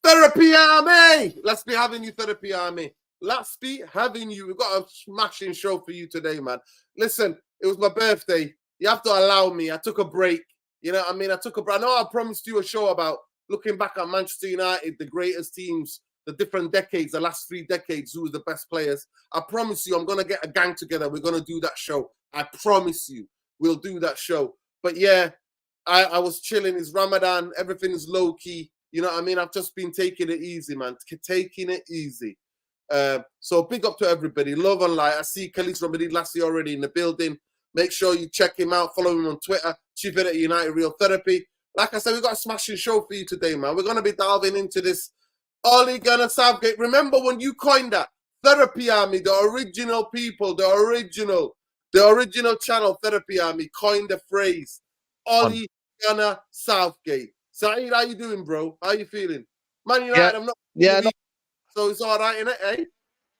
Therapy Army! Let's be having you, Therapy Army. Let's be having you. We've got a smashing show for you today, man. Listen, it was my birthday. You have to allow me. I took a break. You know what I mean? I took a break. I know I promised you a show about looking back at Manchester United, the greatest teams, the different decades, the last 3 decades, who was the best players. I promise you I'm going to get a gang together. We're going to do that show. I promise you we'll do that show. But yeah, I was chilling. It's Ramadan. Everything is low-key. You know what I mean? I've just been taking it easy, man. Taking it easy. So big up to everybody. Love and light. I see Khalis Ramadi Lassie already in the building. Make sure you check him out. Follow him on Twitter. Chief Editor United Real Therapy. Like I said, we've got a smashing show for you today, man. We're going to be diving into this Ole Gunnar Southgate. Remember when you coined that? Therapy Army, the original people, the original channel, Therapy Army, coined the phrase Ole Gunnar Southgate. Saeed, how you doing, bro? How you feeling? Man United, I'm not... So it's all right, innit, eh?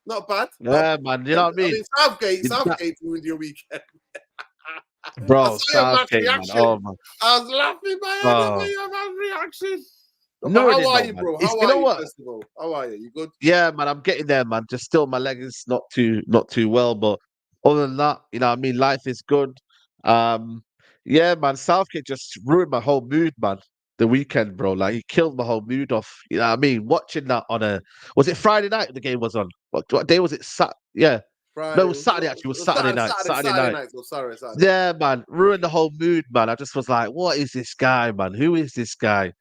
Not bad. Yeah, man, you know what I mean? Southgate ruined your weekend. Bro, Southgate, man. Oh, man. I was laughing my head over your man's reaction. No, how are you, bro? How are you, first of all? How are you? You good? Yeah, man, I'm getting there, man. Just still, my leg is not too well, but other than that, you know what I mean? Life is good. Yeah, man, Southgate just ruined my whole mood, man. The weekend, bro. Like, he killed my whole mood off. You know what I mean? Watching that on was it Friday night the game was on? What day was it? Yeah. Friday. No, it was Saturday, actually. It was Saturday night. Saturday night. Sorry. Yeah, man. Ruined the whole mood, man. I just was like, what is this guy, man? Who is this guy?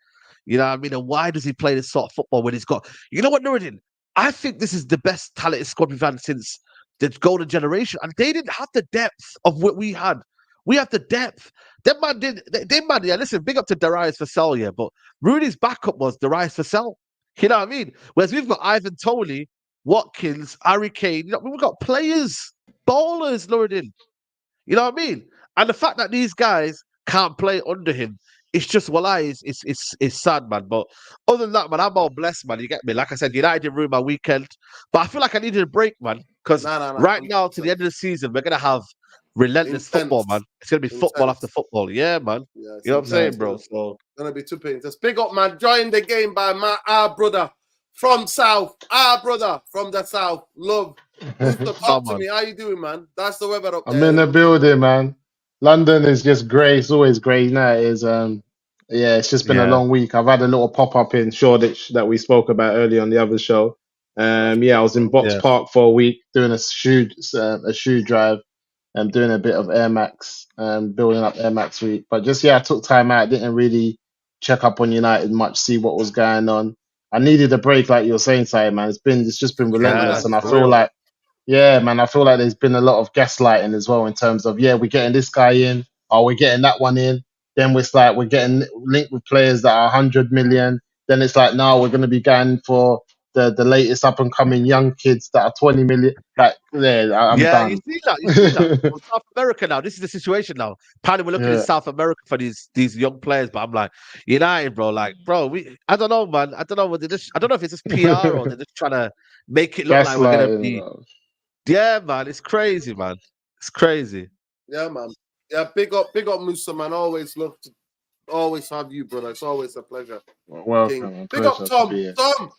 You know what I mean? And why does he play this sort of football when he's got... You know what, Nuruddin? I think this is the best talented squad we've had since the golden generation. And they didn't have the depth of what we had. We have the depth. Them man did. Yeah, listen, big up to Darius Vassell, yeah, but Rooney's backup was Darius Vassell. You know what I mean? Whereas we've got Ivan Toney, Watkins, Harry Kane. You know, we've got players, ballers, Nuruddin. You know what I mean? And the fact that these guys can't play under him, it's just, it's sad, man. But other than that, man, I'm all blessed, man. You get me? Like I said, United didn't ruin my weekend. But I feel like I needed a break, man. Because right now, to the end of the season, we're going to have relentless football, man. It's going to be football after football. Yeah, man. Yeah, you know what I'm saying, bro? So going to be too painful. Just big up, man. Join the game by our brother from South. Our brother from the South. Love. Talk to me. How you doing, man? That's the weather up there. I'm in the building, man. London is just grey. It's always grey. Now it is. Yeah, it's just been a long week. I've had a little pop-up in Shoreditch that we spoke about earlier on the other show. Yeah, I was in Box Park for a week doing a shoe drive and doing a bit of Air Max, building up Air Max week. But just, I took time out. Didn't really check up on United much, see what was going on. I needed a break, like you were saying, Simon, man. It's just been relentless, and I feel like, I feel like there's been a lot of gaslighting as well in terms of, we're getting this guy in, or we're getting that one in. Then it's like we're getting linked with players that are 100 million. Then it's like, no, we're going to be going for the latest up and coming young kids that are 20 million. Like, I'm done. You see that. Well, South America now. This is the situation now. Apparently, we're looking at South America for these young players, but I'm like, United, bro. Like, bro, I don't know, man. I don't know I don't know if it's just PR or they're just trying to make it look like we're gonna be. Bro. Yeah, man. It's crazy, man. It's crazy. Yeah, man. Yeah, big up Musa, man. Always love to have you, brother. It's always a pleasure. Welcome. Big up Tom. Tom,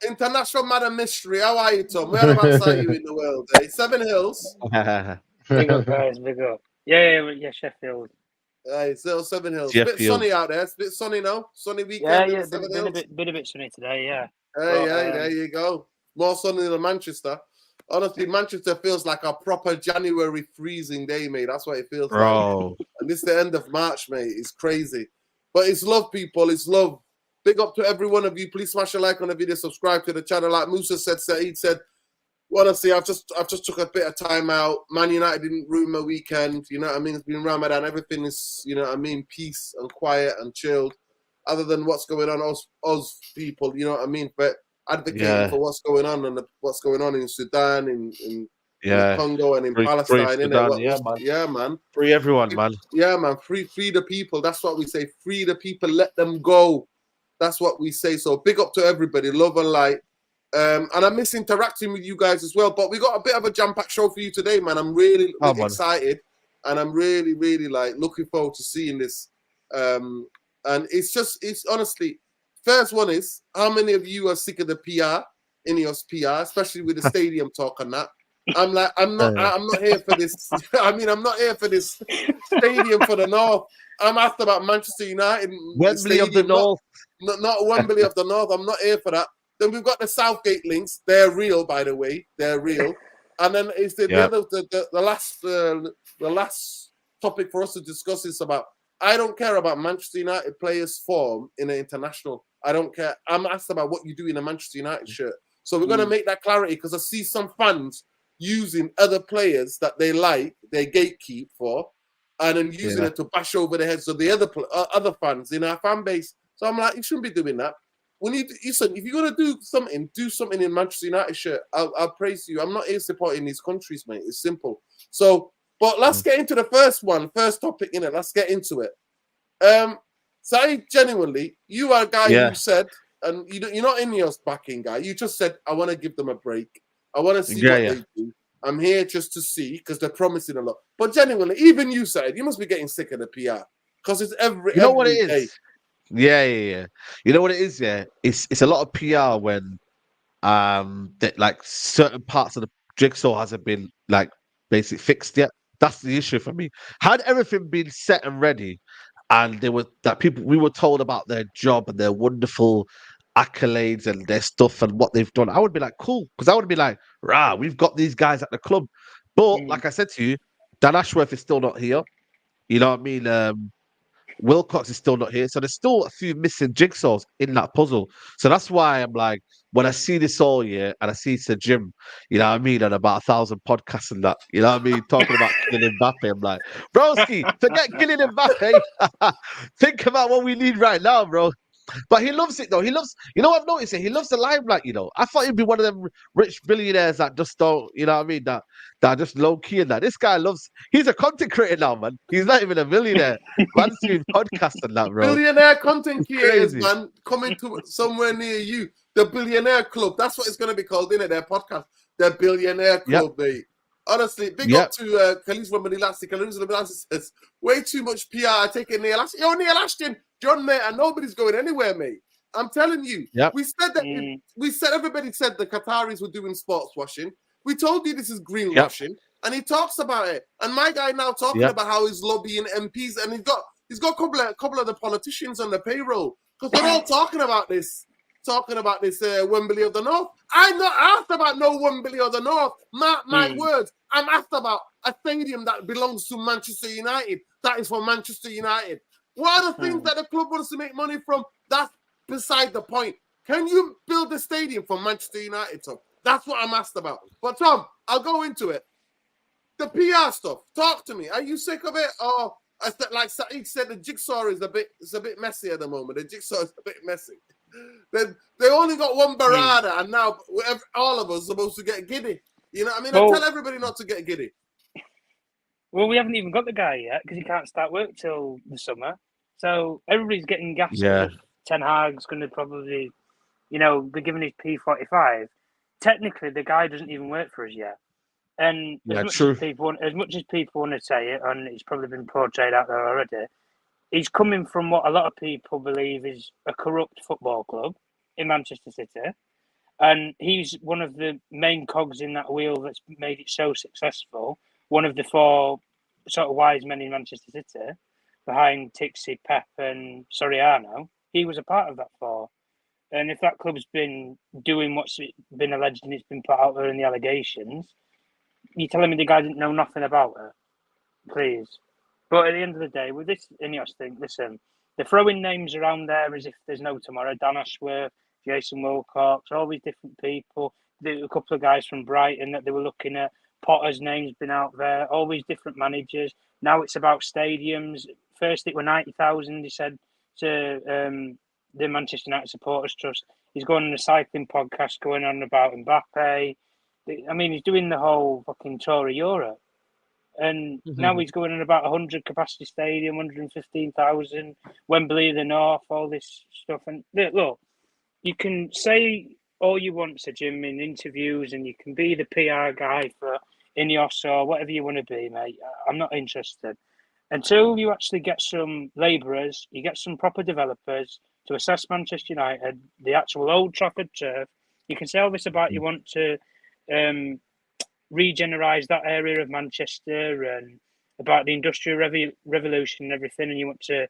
International Madam Mystery. How are you, Tom? Whereabouts are you in the world? Eh? Seven Hills. Big up, guys. Big up. Yeah, Sheffield. So Seven Hills. It's a bit sunny out there. It's a bit sunny now. Sunny weekend. Yeah. Been a bit sunny today. Yeah. Hey, there you go. More sunny than Manchester. Honestly, Manchester feels like a proper January freezing day, mate. That's what it feels like. And it's the end of March, mate. It's crazy. But it's love, people. It's love. Big up to every one of you. Please smash a like on the video. Subscribe to the channel. Like Musa said, Saeed said, honestly, I've just took a bit of time out. Man United didn't ruin my weekend. You know what I mean? It's been Ramadan. Everything is, you know what I mean, peace and quiet and chilled. Other than what's going on, us people, you know what I mean? But advocating for what's going on and what's going on in Sudan, in Congo and in Palestine. Sudan, man. Free everyone, man. Yeah, man. Free the people. That's what we say. Free the people. Let them go. That's what we say. So big up to everybody. Love and light. And I miss interacting with you guys as well. But we got a bit of a jam-packed show for you today, man. I'm really excited. And I'm really, really looking forward to seeing this. And it's honestly, First one is, how many of you are sick of the PR, INEOS PR, especially with the stadium talk and that? I'm like, I'm not here for this. I mean, I'm not here for this stadium for the North. I'm after about Manchester United Wembley stadium, of the North. not Wembley of the North. I'm not here for that. Then we've got the Southgate links. They're real, by the way. They're real. And then it's the other, the last topic for us to discuss is about. I don't care about Manchester United players' form in an international. I don't care. I'm asked about what you do in a Manchester United shirt. So we're going to make that clarity because I see some fans using other players that they like, they gatekeep for, and then using it to bash over the heads of the other fans in our fan base. So I'm like, you shouldn't be doing that. When listen, if you're gonna do something in Manchester United shirt. I'll praise you. I'm not here supporting these countries, mate. It's simple. So, but let's get into the first topic in it. Let's get into it. Saeed, genuinely, you are a guy who said, and you're not in your backing guy. You just said, I want to give them a break. I want to see what they do. I'm here just to see because they're promising a lot. But genuinely, even you said you must be getting sick of the PR because it's every what it day. is? Yeah. You know what it is? Yeah, it's a lot of PR when that like certain parts of the jigsaw hasn't been like basically fixed yet. That's the issue for me. Had everything been set and ready, and we were told about their job and their wonderful accolades and their stuff and what they've done, I would be like, cool, because I would be like, rah, we've got these guys at the club. But like I said to you, Dan Ashworth is still not here. You know what I mean? Wilcox is still not here. So there's still a few missing jigsaws in that puzzle. So that's why I'm like, when I see this all year and I see Sir Jim, you know what I mean, and about 1,000 podcasts and that, you know what I mean, talking about Kylian Mbappe, I'm like, broski, forget Kylian Mbappe. Think about what we need right now, bro. But he loves it though. He loves, you know, I've noticed it. He loves the limelight, you know. I thought he'd be one of them rich billionaires that just don't, you know what I mean, that are just low key and that. This guy loves, he's a content creator now, man. He's not even a millionaire. Man's doing podcasts and that, bro. Billionaire content creators, Crazy. man, coming to somewhere near you. The Billionaire Club. That's what it's going to be called, isn't it? Their podcast. The Billionaire Club, mate. Honestly, big up to Khalees Wembelassi. Khalees Wembelassi says, way too much PR. I take it Neil Ashton. Yo, Neil Ashton, John Mate, and nobody's going anywhere, mate. I'm telling you. We said that. Everybody said the Qataris were doing sports washing. We told you this is greenwashing, and he talks about it. And my guy now talking about how he's lobbying MPs, and he's got a couple of the politicians on the payroll because they're all talking about this Wembley of the North. I'm not asked about no Wembley of the North. My words. I'm asked about a stadium that belongs to Manchester United. That is for Manchester United. What are the things that the club wants to make money from? That's beside the point. Can you build a stadium for Manchester United, Tom? That's what I'm asked about. But Tom, I'll go into it. The PR stuff. Talk to me. Are you sick of it? Or like Saeed said, the jigsaw is a bit messy at the moment. The jigsaw is a bit messy. They only got one Barada, and now all of us are supposed to get giddy. You know what I mean? I tell everybody not to get giddy. Well, we haven't even got the guy yet because he can't start work till the summer. So everybody's getting gassed. Ten Hag's going to probably, be giving his P45. Technically, the guy doesn't even work for us yet. And as much as people want to say it, and it's probably been portrayed out there already, he's coming from what a lot of people believe is a corrupt football club in Manchester City. And he's one of the main cogs in that wheel that's made it so successful. One of the four sort of wise men in Manchester City, behind Tixi, Pep and Soriano. He was a part of that four. And if that club's been doing what's been alleged and it's been put out there in the allegations, you're telling me the guy didn't know nothing about it? Please. But at the end of the day, with this INEOS thing, listen, they're throwing names around there as if there's no tomorrow. Dan Ashworth, Jason Wilcox, all these different people. A couple of guys from Brighton that they were looking at. Potter's name's been out there. All these different managers. Now it's about stadiums. First it were 90,000, he said, to the Manchester United Supporters Trust. He's going on a cycling podcast going on about Mbappe. I mean, he's doing the whole fucking tour of Europe. And now he's going on about 100 capacity stadium, 115,000, Wembley of the North, all this stuff. And look, you can say all you want to Jim in interviews, and you can be the PR guy for INEOS or whatever you want to be, mate. I'm not interested. Until you actually get some labourers, you get some proper developers to assess Manchester United, the actual Old Trafford turf. You can say all this about you want to regenerate that area of Manchester and about the Industrial Revolution and everything, and you want to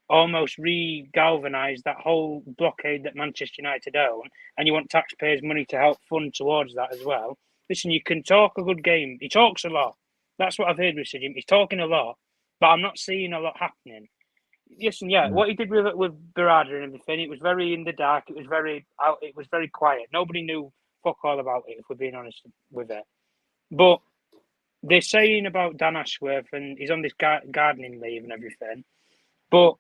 almost re-galvanise that whole blockade that Manchester United own, and you want taxpayers' money to help fund towards that as well. Listen, you can talk a good game. He talks a lot. That's what I've heard with Jim. He's talking a lot, but I'm not seeing a lot happening. Listen, what he did with Berardi and everything, it was very in the dark. It was very out. It was very quiet. Nobody knew fuck all about it, if we're being honest with it. But they're saying about Dan Ashworth, and he's on this gardening leave and everything, but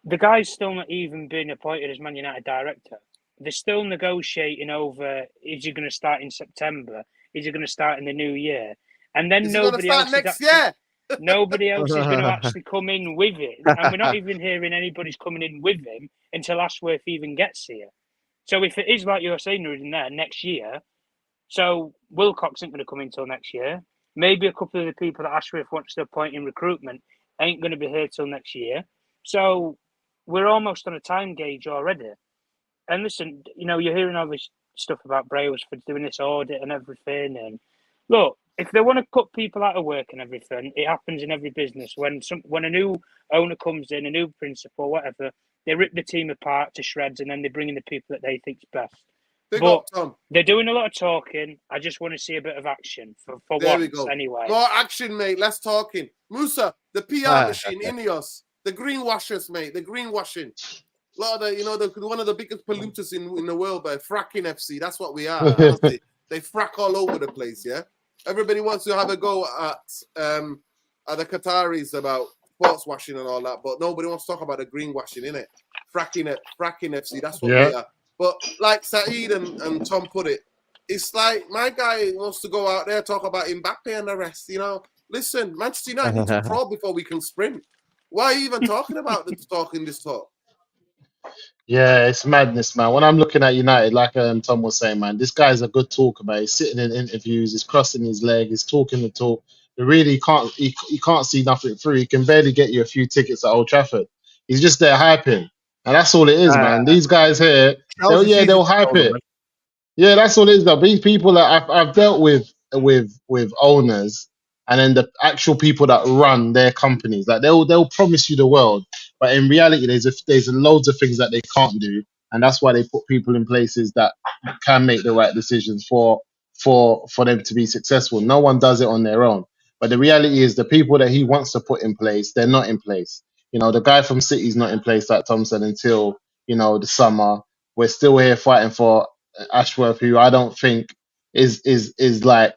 the guy's still not even been appointed as Man United director. They're still negotiating over, is he going to start in September? Is he going to start in the new year? And then nobody else next year. Nobody else is going to actually come in with it. And we're not even hearing anybody's coming in with him until Ashworth even gets here. So if it is like you're saying, in there next year, so Wilcox isn't going to come in until next year. Maybe a couple of the people that Ashworth wants to appoint in recruitment ain't going to be here till next year. So we're almost on a time gauge already. And listen, you're hearing all this stuff about Brails for doing this audit and everything. And look, if they want to cut people out of work and everything, it happens in every business. When a new owner comes in, a new principal, whatever, they rip the team apart to shreds and then they bring in the people that they think's best. They're doing a lot of talking. I just want to see a bit of action for once, anyway. More action, mate. Less talking. Musa, the PR machine, Ineos. The greenwashers, mate. The greenwashing. A lot of the, one of the biggest polluters in the world, by fracking FC. That's what we are. Honestly. They frack all over the place, yeah? Everybody wants to have a go at the Qataris about sports washing and all that, but nobody wants to talk about the greenwashing, innit? Fracking FC. That's what we are. But like Saeed and Tom put it, it's like my guy wants to go out there, talk about Mbappe and the rest, Listen, Manchester United need to crawl before we can sprint. Why are you even talking about this talk? Yeah, it's madness, man. When I'm looking at United, like Tom was saying, man, this guy's a good talker, man. He's sitting in interviews, he's crossing his leg, he's talking the talk. But really, he can't see nothing through. He can barely get you a few tickets at Old Trafford. He's just there hyping. And that's all it is, man. These guys here, they'll hype it. Yeah, that's all it is, though. These people that I've dealt with owners, and then the actual people that run their companies, like they'll promise you the world, but in reality, there's loads of things that they can't do, and that's why they put people in places that can make the right decisions for them to be successful. No one does it on their own, but the reality is the people that he wants to put in place, they're not in place. The guy from City's not in place, like Tom said, until the summer. We're still here fighting for Ashworth, who I don't think is like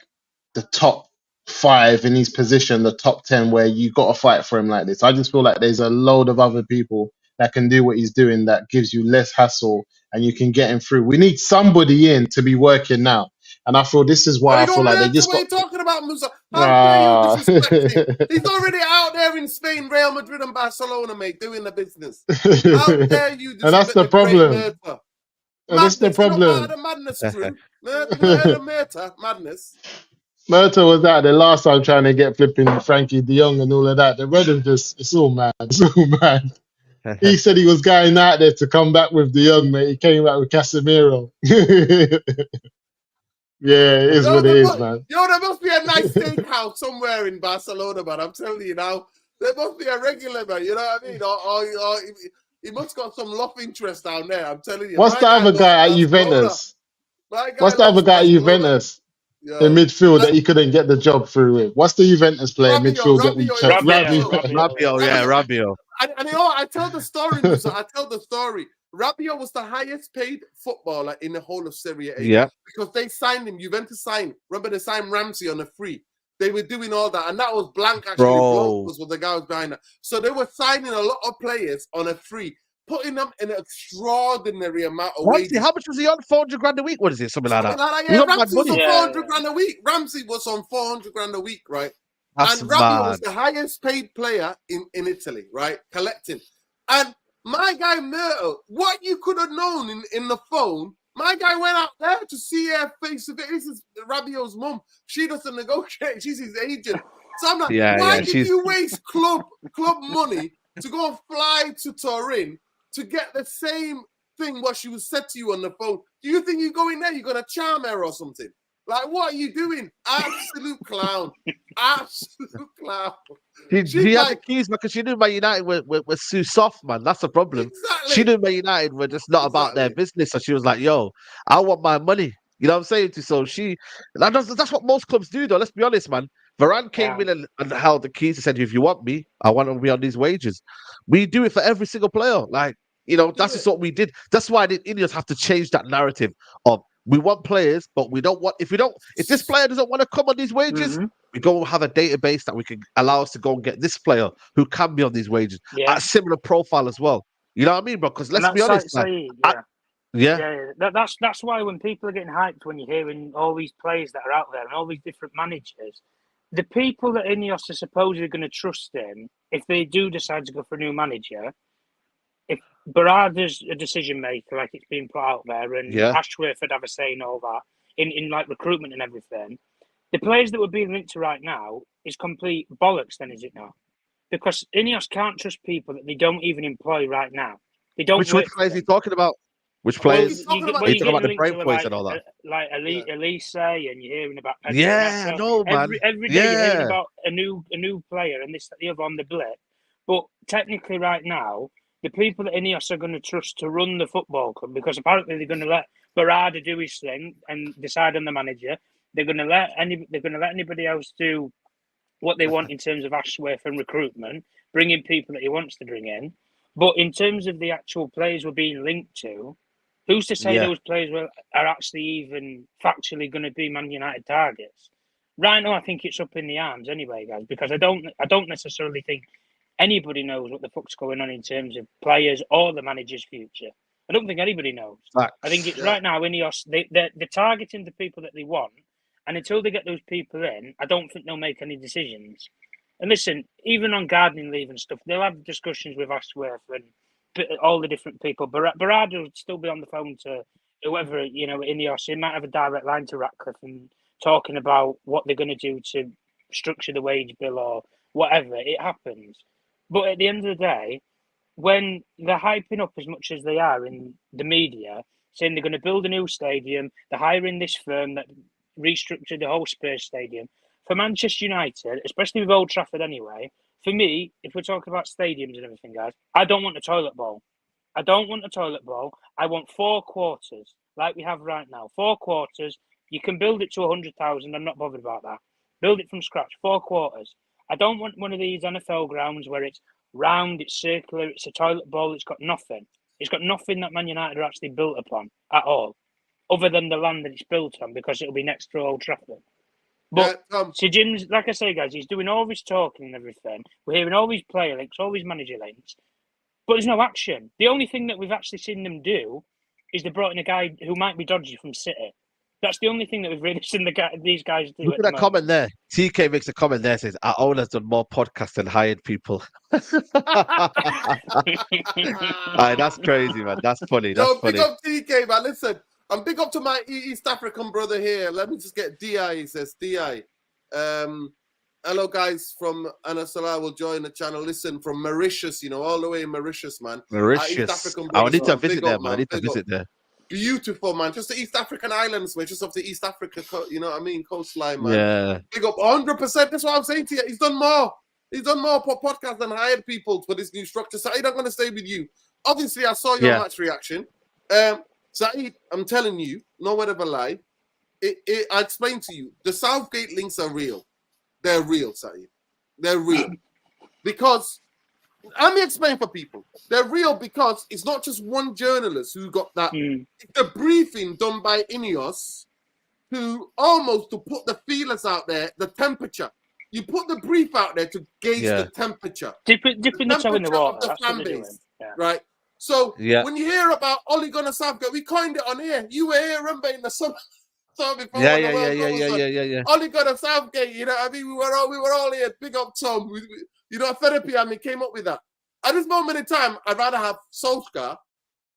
the top 5 in his position, the top 10, where you got to fight for him like this. I just feel like there's a load of other people that can do what he's doing that gives you less hassle and you can get him through. We need somebody in to be working now. And I feel this is why I feel like they just got... What are you talking about, Musa? How dare you disrespect him? He's already out there in Spain, Real Madrid and Barcelona, mate, doing the business. How dare you disrespect and that's the problem. And that's the problem. The madness, crew. Madness. Murta was out there last time trying to get flipping Frankie de Jong and all of that. The Red it's all mad. It's all mad. He said he was going out there to come back with de Jong, mate. He came back with Casemiro. Yeah, it is what it is, man. There must be a nice steakhouse somewhere in Barcelona, man. I'm telling you now. There must be a regular, man. You know what I mean? Or he must got some love interest down there. I'm telling you. What's the other guy at Juventus? What's the other guy at Juventus? In midfield that he couldn't get the job through with. What's the Juventus player in midfield that we chose? Rabiot. And I tell the story, Musa. I tell the story. Rabiot was the highest paid footballer in the whole of Serie A. Yeah. Because they signed him. Juventus signed. Remember, they signed Ramsey on a free. They were doing all that. And that was Blanc, actually. Blanc was the guy who was behind that. So they were signing a lot of players on a free, putting them in an extraordinary amount of wages. How much was he on? 400 grand a week? What is it? Something like that? Yeah, Ramsey was on 400 grand a week. Ramsey was on 400 grand a week, right? That's and Rabiot was the highest paid player in Italy, right? Collecting. And my guy Myrtle, what you could have known in the phone, my guy went out there to see her face to face. This is Rabiot's mum. She doesn't negotiate. She's his agent. So I'm like, why did you waste club money to go and fly to Turin to get the same thing what she was said to you on the phone. Do you think you go in there, you're going to charm her or something? Like, what are you doing? Absolute clown. Absolute clown. She had the keys because she knew Man United were too soft, man. That's the problem. Exactly. She knew Man United were just not about their business. So she was like, yo, I want my money. You know what I'm saying to you? So that's what most clubs do, though. Let's be honest, man. Varane came in and held the keys and said, if you want me, I want to be on these wages. We do it for every single player. Like, you know, that's just what we did. That's why the Indians have to change that narrative of we want players, but we don't want, if this player doesn't want to come on these wages, we go have a database that we can allow us to go and get this player who can be on these wages at a similar profile as well. You know what I mean, bro? Because let's be honest, that's why when people are getting hyped when you're hearing all these players that are out there and all these different managers, the people that Ineos are supposedly going to trust in, if they do decide to go for a new manager, if Barada's a decision maker, like it's being put out there, and Ashworth would have a say in all that, in like recruitment and everything, the players that we're being linked to right now is complete bollocks, then, is it not? Because Ineos can't trust people that they don't even employ right now. They don't. Which players are you talking about? Which players? Well, you talking about the brain boys and all that? Like Elise, and you're hearing about. Man. Every day you're hearing about a new player and this, that, the other on the blip. But technically, right now, the people that Ineos are going to trust to run the football club, because apparently they're going to let Barada do his thing and decide on the manager. They're going to let anybody else do what they want in terms of Ashworth and recruitment, bring in people that he wants to bring in. But in terms of the actual players we're being linked to, who's to say those players are actually even factually going to be Man United targets? Right now, I think it's up in the arms anyway, guys, because I don't necessarily think anybody knows what the fuck's going on in terms of players or the manager's future. I don't think anybody knows. Facts. I think it's right now, Ineos, they're targeting the people that they want, and until they get those people in, I don't think they'll make any decisions. And listen, even on gardening leave and stuff, they'll have discussions with Ashworth and all the different people. Barada will still be on the phone to whoever, Ineos. He might have a direct line to Ratcliffe and talking about what they're going to do to structure the wage bill or whatever. It happens. But at the end of the day, when they're hyping up as much as they are in the media, saying they're going to build a new stadium, they're hiring this firm that restructured the whole Spurs stadium. For Manchester United, especially with Old Trafford anyway, for me, if we're talking about stadiums and everything, guys, I don't want a toilet bowl. I don't want a toilet bowl. I want 4 quarters, like we have right now. 4 quarters. You can build it to 100,000. I'm not bothered about that. Build it from scratch. 4 quarters. I don't want one of these NFL grounds where it's round, it's circular, it's a toilet bowl, it's got nothing. It's got nothing that Man United are actually built upon at all, other than the land that it's built on, because it'll be next to Old Trafford. But Sir Jim's, like I say, guys, he's doing all this talking and everything. We're hearing all these player links, all these manager links, but there's no action. The only thing that we've actually seen them do is they brought in a guy who might be dodgy from City. That's the only thing that we've really seen these guys do. Look at that comment there. TK makes a comment there, says, our owner's done more podcasts than hired people. Aye, that's crazy, man. That's funny. That's funny. Big up TK, man. Listen, I'm big up to my East African brother here. Let me just get DI, he says. DI. Hello, guys from Anasalah will join the channel. Listen, from Mauritius, all the way in Mauritius, man. Mauritius. I need to visit there, man. I need to visit there. Beautiful, man. Just the East African islands, man. Just off the East Africa, coastline, man. Yeah. Big up 100%. That's what I'm saying to you. He's done more. He's done more podcasts than hired people for this new structure. Saeed, I'm going to stay with you. Obviously, I saw your match reaction. Saeed, I'm telling you, no word of a lie. I explained to you, the Southgate links are real. They're real, Saeed. They're real. Because, let me explain for people. They're real because it's not just one journalist who got that. It's a briefing done by Ineos to put the feelers out there, the temperature. You put the brief out there to gauge the temperature. Dipping the toe in the water. Of the fan base, right? So when you hear about Ole Gunnar Southgate, we coined it on here. You were here, remember, in the summer. Yeah. Ole Gunnar Southgate, you know what I mean? We were all here. Big up Tom. Therapy, came up with that. At this moment in time, I'd rather have Solskjaer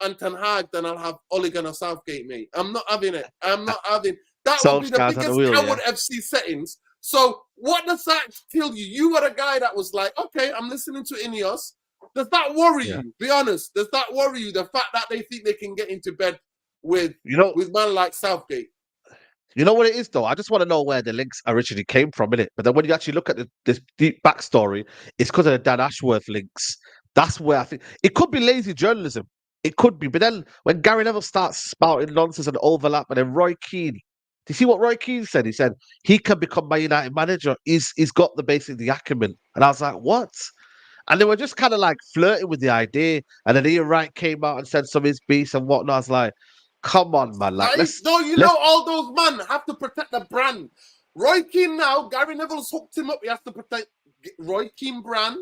and Ten Hag than I'll have Ole Gunnar Southgate, mate. I'm not having it. I'm not having that. Would be the biggest Howard FC settings. So what does that tell you? You were a guy that was like, okay, I'm listening to Ineos. Does that worry you? Be honest. Does that worry you? The fact that they think they can get into bed with man like Southgate. You know what it is, though? I just want to know where the links originally came from, innit? But then when you actually look at this deep backstory, it's because of the Dan Ashworth links. That's where I think it could be lazy journalism. It could be. But then when Gary Neville starts spouting nonsense and overlap, and then Roy Keane, do you see what Roy Keane said? He said he can become Man United manager. He's got the acumen. And I was like, what? And they were just kind of like flirting with the idea. And then Ian Wright came out and said some of his beats and whatnot. I was like, come on, man. Like, all those men have to protect the brand. Roy Keane now, Gary Neville's hooked him up. He has to protect Roy Keane brand.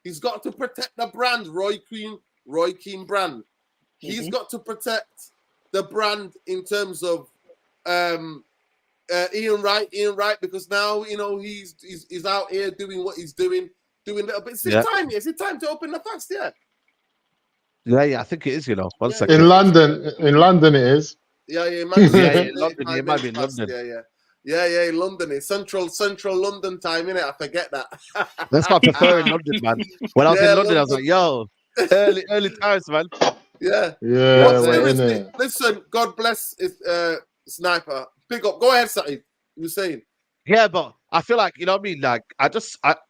He's got to protect the brand, Roy Keane brand. He's got to protect the brand in terms of Ian Wright, because now, you know, he's out here doing what he's doing a little bit. Is it time to open the fast? Yeah. Yeah, I think it is, you know. One second. In London it is. Yeah, in London. It might be in London. Yeah, in London. It's central London time, innit? I forget that. That's what I prefer in London, man. When I was in London, I was like, yo, early times, man. Yeah. Listen, God bless Sniper. Pick up. Go ahead, Saeed. You were saying. Yeah, but I feel like, you know what I mean? Like,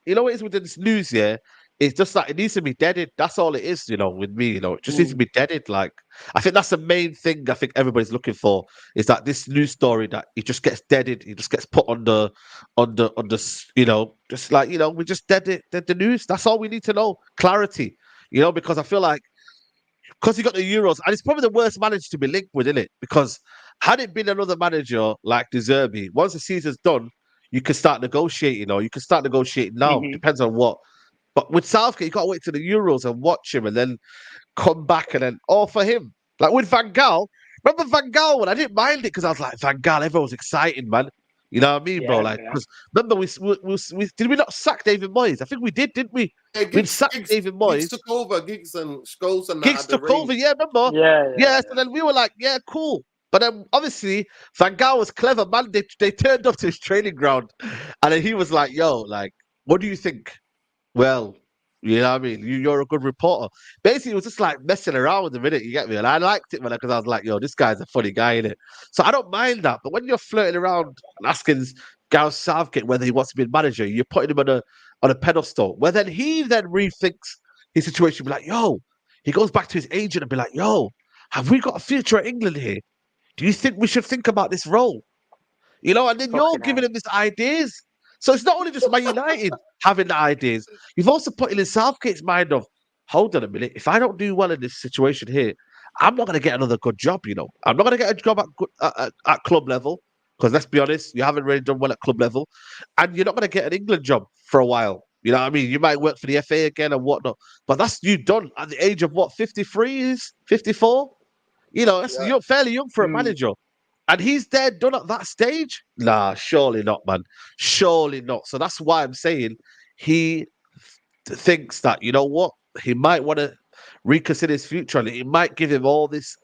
you know what it is with this news, yeah? It's just like, it needs to be deaded. That's all it is, you know, with me, you know. It just needs to be deaded. Like, I think that's the main thing I think everybody's looking for, is that this news story, that it just gets deaded. It just gets put on the, you know, just like, you know, we just dead the news. That's all we need to know. Clarity, you know, because I feel like, because he got the Euros, and it's probably the worst manager to be linked with, isn't it? Because had it been another manager like De Zerbi, once the season's done, you can start negotiating, or you can start negotiating now. Depends on what. But with Southgate, you got to wait till the Euros and watch him, and then come back and then for him. Like with Van Gaal, remember Van Gaal when I didn't mind it because I was like, Van Gaal, everyone was excited, man. You know what I mean, bro? Like, because remember we did we not sack David Moyes? I think we did, didn't we? Yeah, we sacked David Moyes. Giggs took over, Giggs and Scholes and Giggs took over, yeah, remember? Yeah. So then we were like, yeah, cool. But then obviously Van Gaal was clever, man. They turned up to his training ground, and then he was like, yo, like, what do you think? Well, you know what I mean? You're a good reporter. Basically, it was just like messing around with the minute, you get me? And I liked it, man, because I was like, yo, this guy's a funny guy, innit? So I don't mind that. But when you're flirting around and asking Gareth Southgate whether he wants to be a manager, you're putting him on a pedestal. Where then he then rethinks his situation, be like, yo, he goes back to his agent and be like, yo, have we got a future at England here? Do you think we should think about this role? You know, and then you're giving him these ideas. So it's not only just Man United having the ideas. You've also put in Southgate's mind of, hold on a minute, if I don't do well in this situation here, I'm not going to get another good job, you know. I'm not going to get a job at club level, because let's be honest, you haven't really done well at club level, and you're not going to get an England job for a while. You know what I mean? You might work for the FA again and whatnot, but that's you done at the age of what, 53 is? 54? You know, you're fairly young for a manager. And he's there done at that stage? Nah, surely not, man. Surely not. So that's why I'm saying he thinks that, you know what, he might want to reconsider his future, and it might give him all this,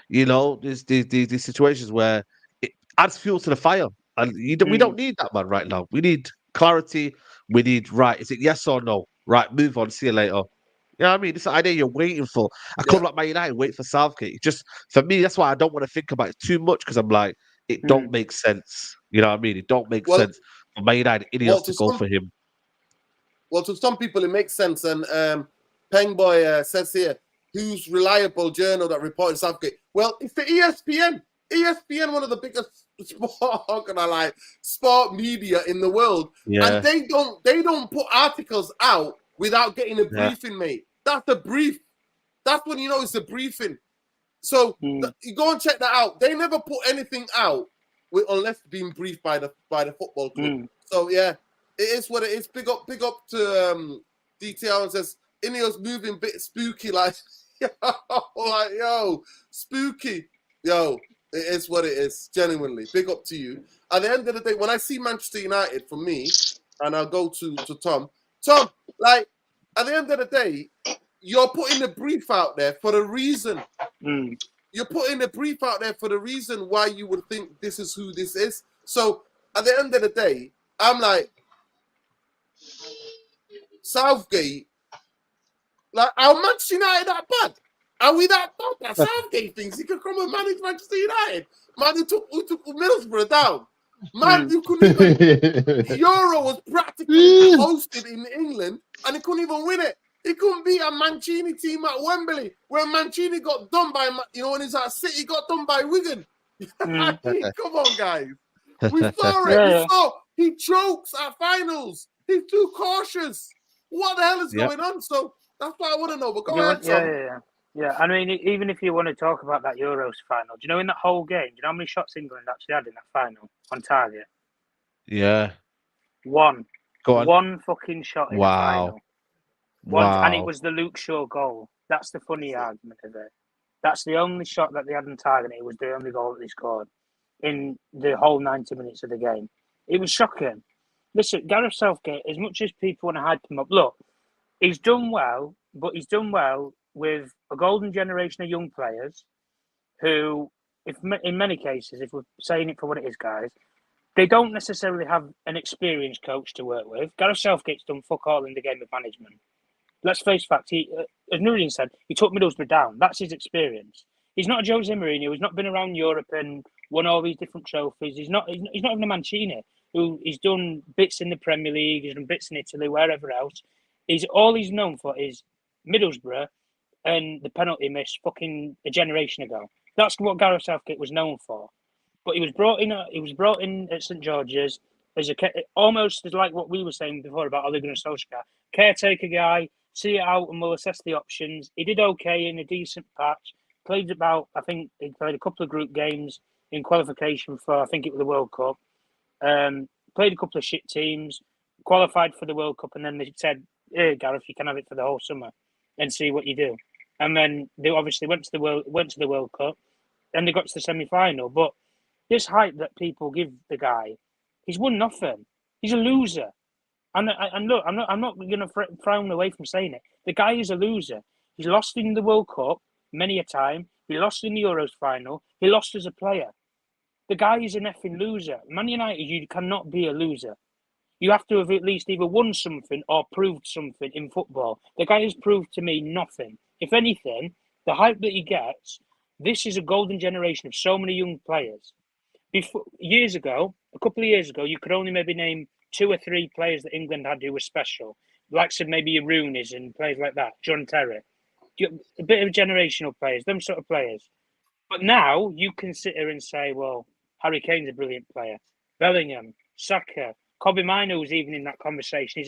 you know, these situations where it adds fuel to the fire. And we don't need that, man, right now. We need clarity. We need, right, is it yes or no? Right, move on, see you later. You know what I mean? This idea you're waiting for. A club like Man United wait for Southgate. Just, for me, that's why I don't want to think about it too much, because I'm like, it don't make sense. You know what I mean? It don't make sense for Man United idiots to go for him. Well, to some people, it makes sense. And Pengboy says here, who's reliable journal that reported Southgate? Well, it's the ESPN. ESPN, one of the biggest sport media in the world. Yeah. And they don't put articles out without getting a briefing, mate. That's a brief. That's when you know it's a briefing. So you go and check that out. They never put anything out unless being briefed by the football club. So yeah, it is what it is. Big up to DTR, and says Ineos moving bit spooky, like yo, spooky, yo. It is what it is. Genuinely, big up to you. At the end of the day, when I see Manchester United, for me, and I'll go to Tom. Tom, like, at the end of the day, you're putting the brief out there for a reason. You're putting the brief out there for the reason why you would think this is who this is. So, at the end of the day, I'm like, Southgate Like, are Manchester United that bad? Are we that bad? That Southgate thinks he could come and manage Manchester United. Man, who took Middlesbrough down. Man, you couldn't even. Euro was practically hosted in England, and he couldn't even win it. He couldn't beat a Mancini team at Wembley, where Mancini got done by, when he's at City, got done by Wigan. Come on, guys. We saw it. We saw he chokes at finals. He's too cautious. What the hell is going on? So that's what I want to know. But go ahead, Tom. Yeah. I mean, even if you want to talk about that Euros final, do you know in that whole game, do you know how many shots England actually had in that final on target? Yeah. One. Go on. One fucking shot in the final. Wow. And it was the Luke Shaw goal. That's the funny argument of it. That's the only shot that they had on target. It was the only goal that they scored in the whole 90 minutes of the game. It was shocking. Listen, Gareth Southgate, as much as people want to hype him up, look, he's done well, but he's done well with a golden generation of young players who, if in many cases, if we're saying it for what it is, guys, they don't necessarily have an experienced coach to work with. Gareth Southgate's done fuck all in the game of management. Let's face facts. He, as Nuruddin said, he took Middlesbrough down. That's his experience. He's not a Jose Mourinho. He's not been around Europe and won all these different trophies. He's not even a Mancini, who he's done bits in the Premier League. He's done bits in Italy, wherever else. All he's known for is Middlesbrough and the penalty miss fucking a generation ago. That's what Gareth Southgate was known for. But he was brought in at St George's as almost like what we were saying before about Ole Gunnar Solskjaer, caretaker guy. See it out and we'll assess the options. He did okay in a decent patch. I think he played a couple of group games in qualification for, I think it was the World Cup. Played a couple of shit teams, qualified for the World Cup, and then they said, "Hey, Gareth, you can have it for the whole summer and see what you do." And then they obviously went to the World Cup, and they got to the semi-final. But this hype that people give the guy, he's won nothing. He's a loser. And look, I'm not going to frown away from saying it. The guy is a loser. He's lost in the World Cup many a time. He lost in the Euros final. He lost as a player. The guy is an effing loser. Man United, you cannot be a loser. You have to have at least either won something or proved something in football. The guy has proved to me nothing. If anything, the hype that he gets, this is a golden generation of so many young players. A couple of years ago, you could only maybe name 2 or 3 players that England had who were special. Like said, maybe your Rooney's and players like that, John Terry. A bit of generational players, them sort of players. But now you can sit here and say, well, Harry Kane's a brilliant player. Bellingham, Saka, Kobe Maino's even in that conversation. He's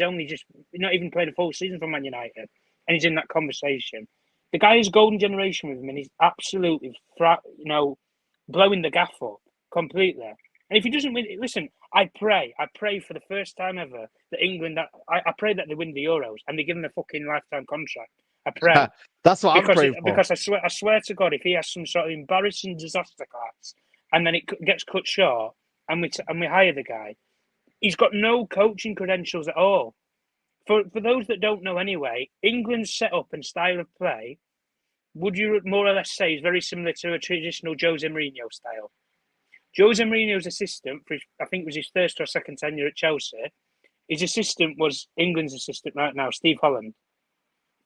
not even played a full season for Man United, and he's in that conversation. The guy is golden generation with him, and he's absolutely, blowing the gaff up completely. And if he doesn't win, listen, I pray for the first time ever that England, I pray that they win the Euros and they give him a fucking lifetime contract. I pray. That's what I'm praying for. Because I swear to God, if he has some sort of embarrassing disaster class and then it gets cut short and we hire the guy, he's got no coaching credentials at all. For those that don't know anyway, England's setup and style of play, would you more or less say is very similar to a traditional Jose Mourinho style? Jose Mourinho's assistant, I think it was his first or second tenure at Chelsea, his assistant was England's assistant right now, Steve Holland.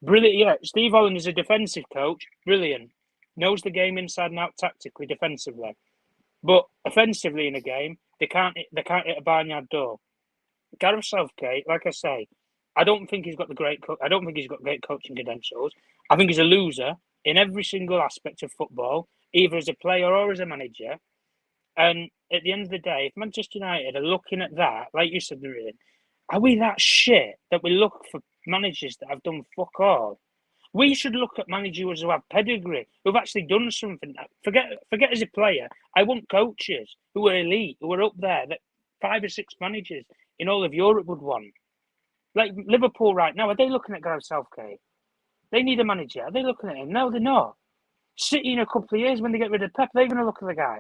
Brilliant, yeah. Steve Holland is a defensive coach, brilliant. Knows the game inside and out tactically, defensively. But offensively in a game, they can't hit a barnyard door. Gareth Southgate, like I say, I don't think he's got great coaching credentials. I think he's a loser in every single aspect of football, either as a player or as a manager. And at the end of the day, if Manchester United are looking at that, like you said, are we that shit that we look for managers that have done fuck all? We should look at managers who have pedigree, who've actually done something. Forget as a player. I want coaches who are elite, who are up there, that 5 or 6 managers in all of Europe would want. Like Liverpool right now, are they looking at Gareth Southgate? They need a manager. Are they looking at him? No, they're not. City in a couple of years, when they get rid of Pep, they're going to look at the guy.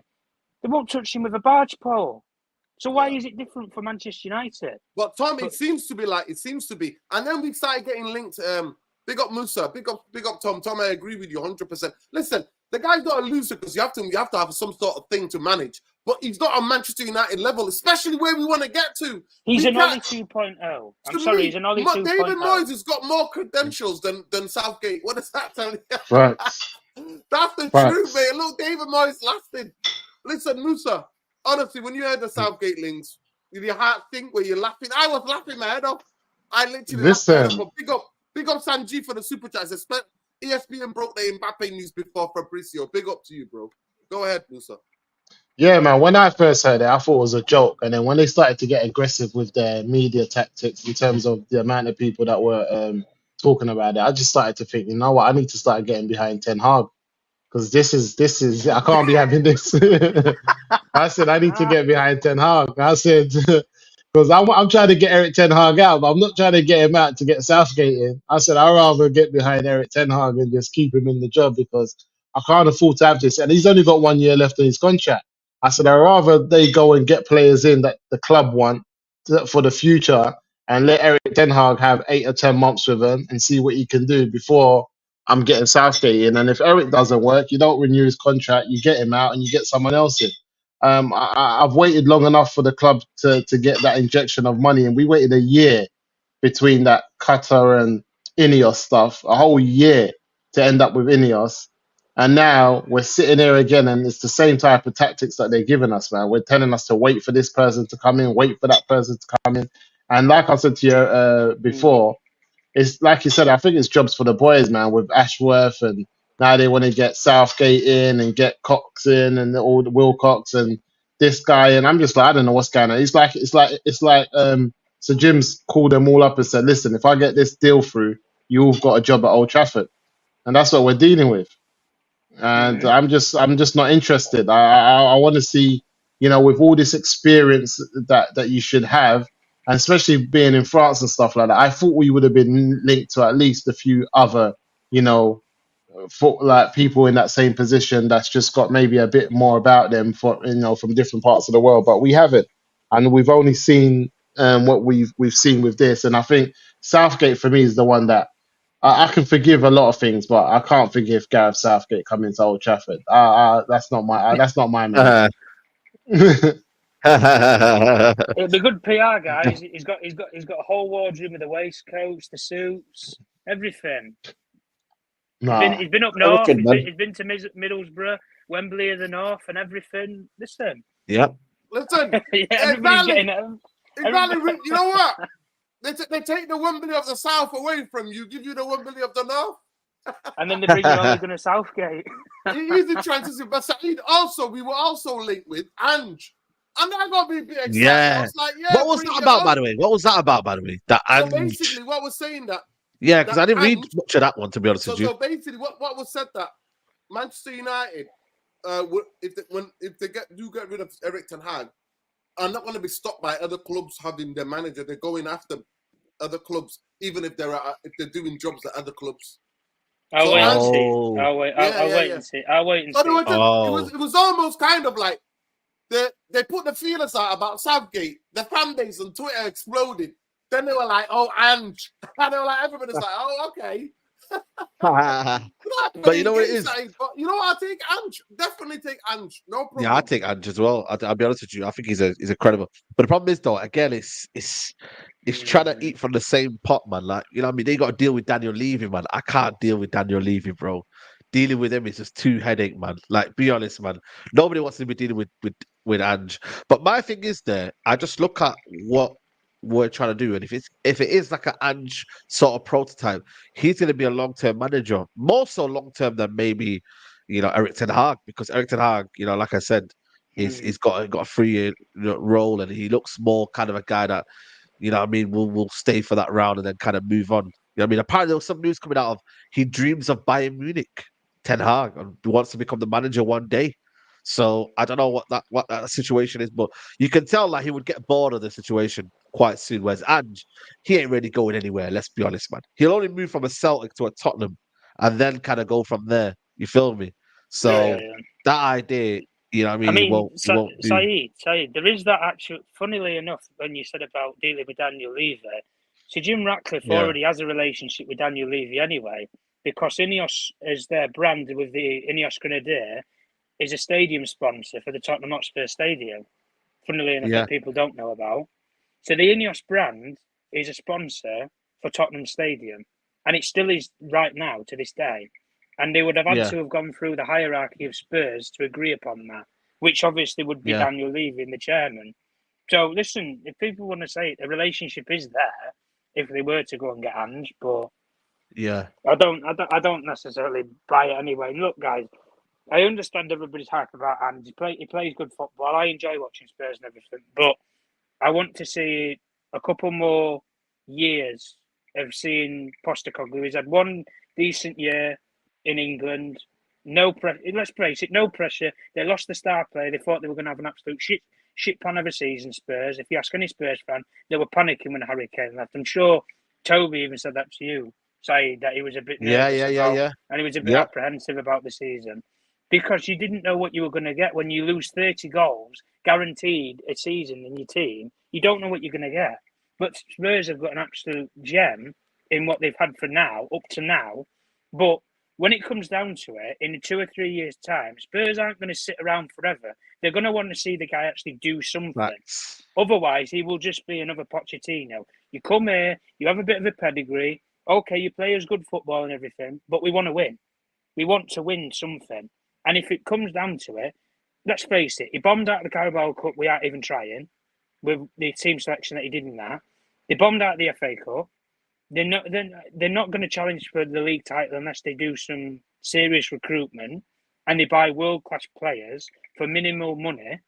They won't touch him with a barge pole. So why is it different for Manchester United? Well, Tom, it seems to be. And then we started getting linked. Big up Musa. Big up Tom. Tom, I agree with you 100%. Listen, The guy's not a loser because you have to have some sort of thing to manage. But he's not on Manchester United level, especially where we want to get to. He's an Ollie 2.0. I'm sorry, he's an Ollie 2.0. David Moyes has got more credentials than Southgate. What does that tell you? Right. That's the truth, mate. Look, David Moyes lasted. Listen, Musa, honestly, when you heard the Southgate links, did your heart think? Were you laughing? I was laughing my head off. I literally laughed my head off. But big up Sanji for the super chat. ESPN broke the Mbappe news before Fabricio. Big up to you, bro. Go ahead, Musa. Yeah, man. When I first heard it, I thought it was a joke. And then when they started to get aggressive with their media tactics in terms of the amount of people that were talking about it, I just started to think, you know what? I need to start getting behind Ten Hag because this is I can't be having this. I said I need to get behind Ten Hag. I said because I'm trying to get Eric Ten Hag out, but I'm not trying to get him out to get Southgate in. I said I'd rather get behind Eric Ten Hag and just keep him in the job because I can't afford to have this. And he's only got 1 year left on his contract. I said I'd rather they go and get players in that the club want for the future and let Eric Ten Hag have 8 or 10 months with him and see what he can do before I'm getting Southgate in. And if Eric doesn't work, you don't renew his contract, you get him out and you get someone else in. I've waited long enough for the club to get that injection of money, and we waited a year between that Qatar and Ineos stuff, a whole year to end up with Ineos. And now we're sitting here again, and it's the same type of tactics that they're giving us, man. We're telling us to wait for this person to come in, wait for that person to come in. And like I said to you before, it's like you said, I think it's jobs for the boys, man, with Ashworth, and now they want to get Southgate in and get Cox in and all the Wilcox and this guy. And I'm just like, I don't know what's going on. It's like Sir Jim's called them all up and said, listen, if I get this deal through, you've got a job at Old Trafford. And that's what we're dealing with. And I'm just not interested. I want to see, with all this experience that you should have, and especially being in France and stuff like that, I thought we would have been linked to at least a few other, people in that same position that's just got maybe a bit more about them from different parts of the world, but we haven't, and we've only seen what we've seen with this. And I think Southgate for me is the one that I can forgive a lot of things, but I can't forgive Gareth Southgate coming to Old Trafford. That's not my man. It'll be good PR, guys. He's got a whole wardrobe with the waistcoats, the suits, everything. He's been up north. He's been to Middlesbrough, Wembley of the North, and everything. Listen. Yep. Listen. Everybody's getting it. You know what? They take the Wembley of the South away from you, give you the Wembley of the North. And then they bring you Ole Gunnar Southgate. He's the transition. But we were also linked with Ange. And I got to be a bit excited. Yeah. I was like, what was that about, by the way? What was that about, by the way? That Ange. So basically, what was saying that. Yeah, because I didn't read much of that one, to be honest with you. So basically, what was said that Manchester United, if they get rid of Eric Ten Hag, are not going to be stopped by other clubs having their manager. They're going after other clubs, even if they're doing jobs at other clubs. I'll wait and see. I'll wait and see. It was almost kind of like they put the feelers out about Southgate. The fan base on Twitter exploded. Then they were like, "Oh, Ange," and they were like, everybody's like, "Oh, okay." But you know what it is? But you know what? I'll take Ange. Definitely take Ange. No problem. Yeah, I take Ange as well. I'll be honest with you. I think he's a credible. But the problem is, though, again, it's trying to eat from the same pot, man. Like, you know what I mean? They got to deal with Daniel Levy, man. I can't deal with Daniel Levy, bro. Dealing with him is just too headache, man. Like, be honest, man. Nobody wants to be dealing with Ange. But my thing is I just look at what we're trying to do, and if it is like an Ange sort of prototype, he's going to be a long-term manager, more so long-term than maybe Eric Ten Hag, because Eric Ten Hag, like I said, he's got a 3-year role, and he looks more kind of a guy that will stay for that round and then kind of move on. Apparently there was some news coming out of he dreams of Bayern Munich, Ten Hag, and wants to become the manager one day. So I don't know what that situation is, but you can tell he would get bored of the situation quite soon. Whereas Ange, he ain't really going anywhere. Let's be honest, man. He'll only move from a Celtic to a Tottenham, and then kind of go from there. You feel me? So that idea, won't do. Saeed, there is that actual. Funnily enough, when you said about dealing with Daniel Levy, so Jim Ratcliffe already has a relationship with Daniel Levy anyway, because Ineos, as their brand with the Ineos Grenadier, is a stadium sponsor for the Tottenham Hotspur Stadium. Funnily enough, that people don't know about. So the Ineos brand is a sponsor for Tottenham Stadium, and it still is right now to this day. And they would have had to have gone through the hierarchy of Spurs to agree upon that, which obviously would be Daniel Levy, the chairman. So listen, if people want to say it, the relationship is there if they were to go and get Ange, but I don't necessarily buy it anyway. And look, guys, I understand everybody's hype about Ange. He plays good football. I enjoy watching Spurs and everything, but I want to see a couple more years of seeing Postecoglou. He's had one decent year in England. No pressure. Let's face it, no pressure. They lost the star player. They thought they were going to have an absolute shit pan of a season, Spurs. If you ask any Spurs fan, they were panicking when Harry Kane left. I'm sure Toby even said that to you, Saeed, that he was a bit nervous and he was a bit apprehensive about the season because you didn't know what you were going to get when you lose 30 goals guaranteed a season in your team. You don't know what you're going to get. But Spurs have got an absolute gem in what they've had for now, up to now. But when it comes down to it, in 2 or 3 years' time, Spurs aren't going to sit around forever. They're going to want to see the guy actually do something. Right. Otherwise, he will just be another Pochettino. You come here, you have a bit of a pedigree. Okay, you play as good football and everything, but we want to win. We want to win something. And if it comes down to it, let's face it, he bombed out the Carabao Cup without even trying, with the team selection that he did in that. They bombed out the FA Cup. They're not going to challenge for the league title unless they do some serious recruitment and they buy world-class players for minimal money.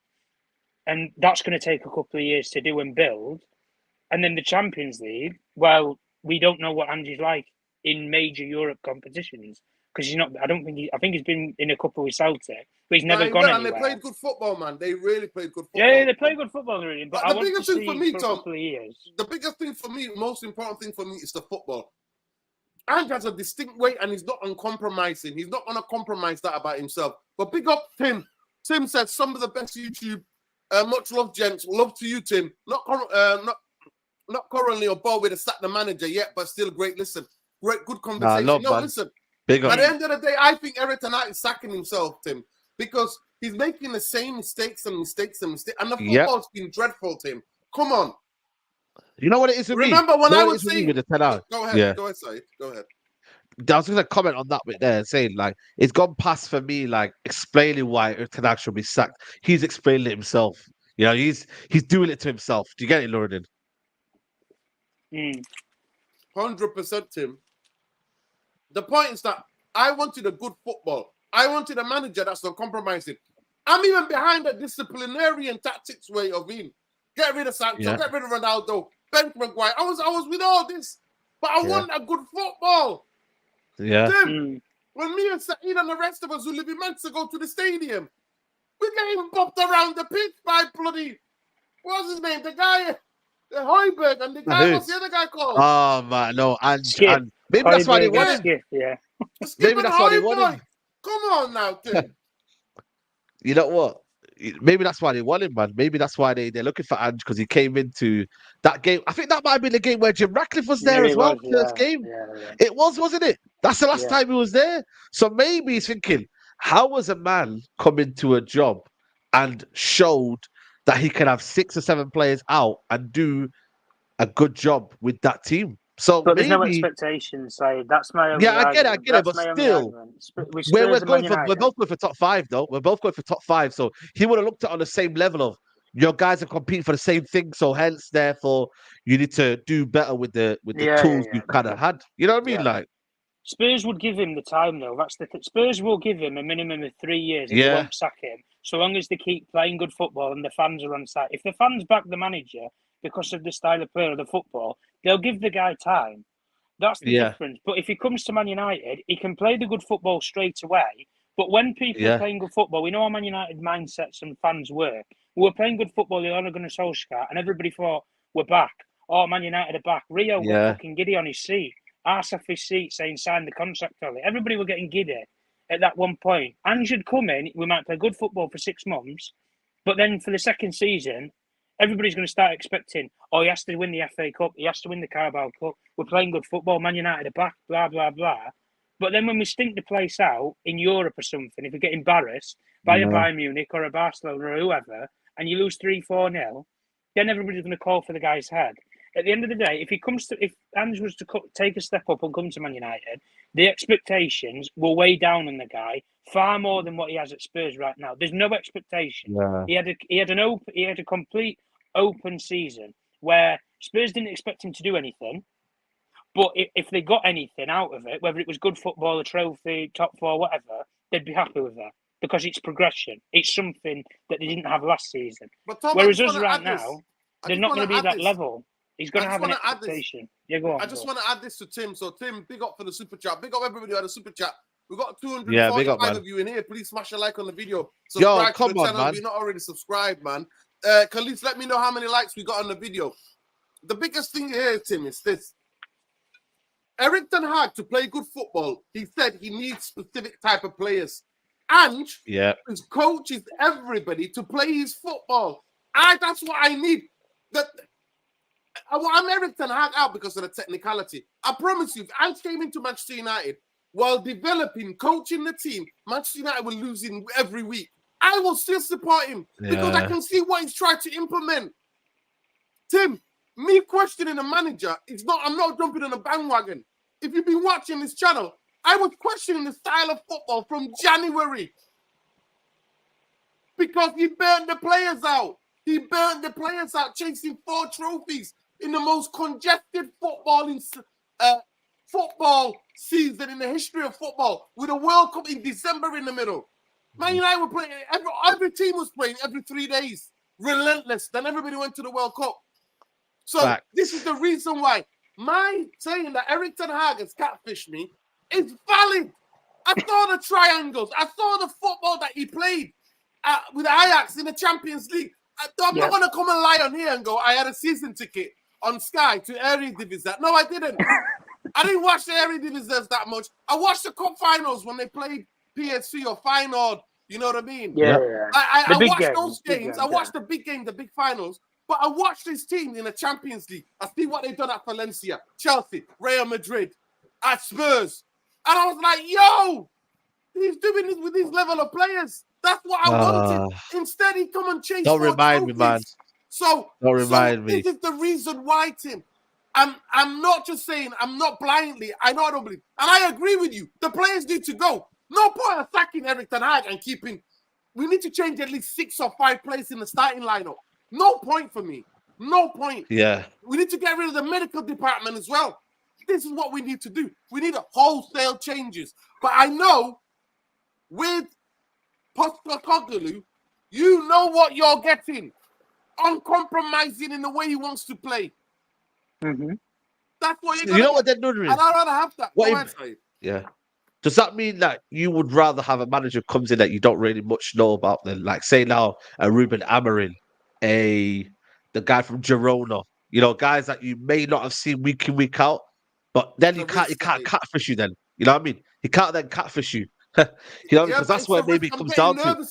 And that's going to take a couple of years to do and build. And then the Champions League, well, we don't know what Ange's like in major Europe competitions. Because he's not. I think he's been in a couple with Celtic, but he's never gone anywhere. And they played good football, man. They really played good football. Yeah, they play good football, really. But I the want biggest to thing see for me, for Tom, a couple of years. The biggest thing for me, most important thing for me, is the football. Ange has a distinct way, and he's not uncompromising. He's not going to compromise that about himself. But big up Tim. Tim said some of the best YouTube. Much love, gents. Love to you, Tim. Not currently on board with the manager yet, but still great. Listen, good conversation. Listen. At the end of the day, I think Eric Tonight is sacking himself, Tim, because he's making the same mistakes. And the football's been dreadful, Tim. Come on. You know what it is with Remember me? when I was saying... With the 10 hours? Go ahead, Saeed. Go ahead. I was going to comment on that bit there, saying, like, it's gone past for me, like, explaining why Eric Tonight should be sacked. He's explaining it himself. You know, he's doing it to himself. Do you get it, Lauren? 100%, Tim. The point is that I wanted a good football. I wanted a manager that's not compromising. I'm even behind the disciplinarian tactics way of him. Get rid of Sancho, get rid of Ronaldo, bench Maguire. I was with all this, but I want a good football. Yeah. Tim, when me and Saeed and the rest of us who live in meant to go to the stadium, we're getting bopped around the pitch by bloody, what's his name? The guy, the Højbjerg, and the guy, what's the other guy called? Oh, man, no. And maybe that's why they won him. Maybe that's why they won him. Come on now, Tim. You know what? Maybe that's why they won him, man. Maybe that's why they're looking for Ange, because he came into that game. I think that might have been the game where Jim Ratcliffe was there as well. First game. Yeah. It was, wasn't it? That's the last time he was there. So maybe he's thinking, how was a man come into a job and showed that he can have 6 or 7 players out and do a good job with that team? So but there's no expectations, so that's my only argument. I get it, but still, we're both going for top 5, though. We're both going for top 5, so he would have looked at it on the same level of your guys are competing for the same thing, so hence, therefore, you need to do better with the tools you kind of had. You know what I mean? Like Spurs would give him the time, though. That's the Spurs will give him a minimum of 3 years, and they won't sack him, so long as they keep playing good football and the fans are on side. If the fans back the manager because of the style of play of the football, they'll give the guy time. That's the difference. But if he comes to Man United, he can play the good football straight away. But when people are playing good football, we know how Man United mindsets and fans work. We were playing good football, the Ole Gunnar Solskjaer, and everybody thought, we're back. Oh, Man United are back. Rio got fucking giddy on his seat. Arse off his seat saying, sign the contract early. Everybody were getting giddy at that one point. And should come in, we might play good football for 6 months. But then for the second season, everybody's going to start expecting, he has to win the FA Cup, he has to win the Carabao Cup, we're playing good football, Man United are back, blah, blah, blah. But then when we stink the place out in Europe or something, if we get embarrassed by a Bayern Munich or a Barcelona or whoever, and you lose 3-4-0, then everybody's going to call for the guy's head. At the end of the day, if Ange was to take a step up and come to Man United, the expectations will weigh down on the guy far more than what he has at Spurs right now. There's no expectation. Yeah. He had a complete open season where Spurs didn't expect him to do anything. But if they got anything out of it, whether it was good football, a trophy, top four, whatever, they'd be happy with that because it's progression. It's something that they didn't have last season. But Tom, whereas us right now, they're not going to be at that this. level. He's going to have an expectation. Yeah, go on. I just want to add this to Tim. So, Tim, big up for the super chat. Big up everybody who had a super chat. We've got 245 of you in here. Please smash a like on the video. Subscribe to the channel if you're not already subscribed, man. Khalid, let me know how many likes we got on the video. The biggest thing here, Tim, is this. Erik ten Hag, to play good football, he said he needs specific type of players. And his coaches everybody to play his football. That's what I need. I'm Erik ten Hag out because of the technicality. I promise you, if I came into Manchester United while developing, coaching the team, Manchester United were losing every week. I will still support him because I can see what he's trying to implement. Tim, me questioning a manager, I'm not jumping on a bandwagon. If you've been watching this channel, I was questioning the style of football from January because he burnt the players out. He burnt the players out chasing 4 trophies in the most congested football season in the history of football with a World Cup in December in the middle. Man United were playing, every team was playing every 3 days. Relentless. Then everybody went to the World Cup. So this is the reason why my saying that Erik ten Hag has catfished me is valid. I saw the triangles. I saw the football that he played with Ajax in the Champions League. I'm not going to come and lie on here and go, I had a season ticket on Sky to Eredivisie. No, I didn't. I didn't watch the Eredivisie that much. I watched the cup finals when they played PSV or Feyenoord. You know what I mean? Yeah. I watched those games. I watched the big games, the big finals. But I watched this team in the Champions League. I see what they've done at Valencia, Chelsea, Real Madrid, at Spurs. And I was like, yo, he's doing this with these level of players. That's what I wanted. Instead, he come and chase. Don't remind me, man. So don't remind me. This is the reason why, Tim. I'm not just saying, I'm not blindly. I know I don't believe. And I agree with you. The players need to go. No point attacking Erik ten Hag and keeping. We need to change at least 6 or 5 players in the starting lineup. No point for me. No point. Yeah. We need to get rid of the medical department as well. This is what we need to do. We need a wholesale changes. But I know with Postecoglou, you know what you're getting. Uncompromising in the way he wants to play. Mm-hmm. That's what you know what they're doing. And I'd rather have that. Yeah. Does that mean that you would rather have a manager who comes in that you don't really much know about than, like, say now, a Ruben Amorim, the guy from Girona, guys that you may not have seen week in, week out, but then he can't catfish you then. You know what I mean? He can't then catfish you. Because that's where maybe it comes down to.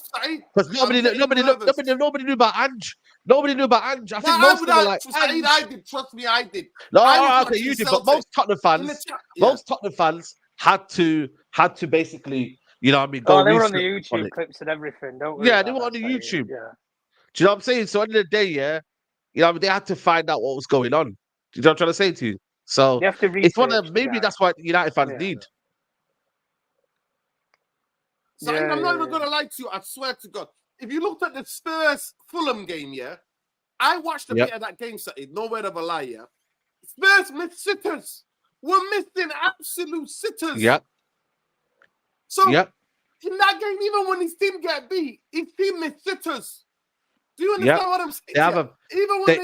Because nobody knew about Ange. Nobody knew about Ange. I think most of them were like, I did. Trust me, I did. No, okay, you did. But most Tottenham fans had to basically, you know what I mean? They were on the YouTube clips and everything, don't we? Yeah, they were on the YouTube. Yeah. Do you know what I'm saying? So at the end of the day, they had to find out what was going on. Do you know what I'm trying to say to you? So it's one of maybe that's what United fans need. So I'm not even gonna lie to you, I swear to God. If you looked at the Spurs Fulham game, I watched a bit of that game, Saeed, no word of a lie, Spurs missed sitters. We're missing absolute sitters. Yeah. So in that game, even when his team get beat, his team missed sitters. Do you understand what I'm saying?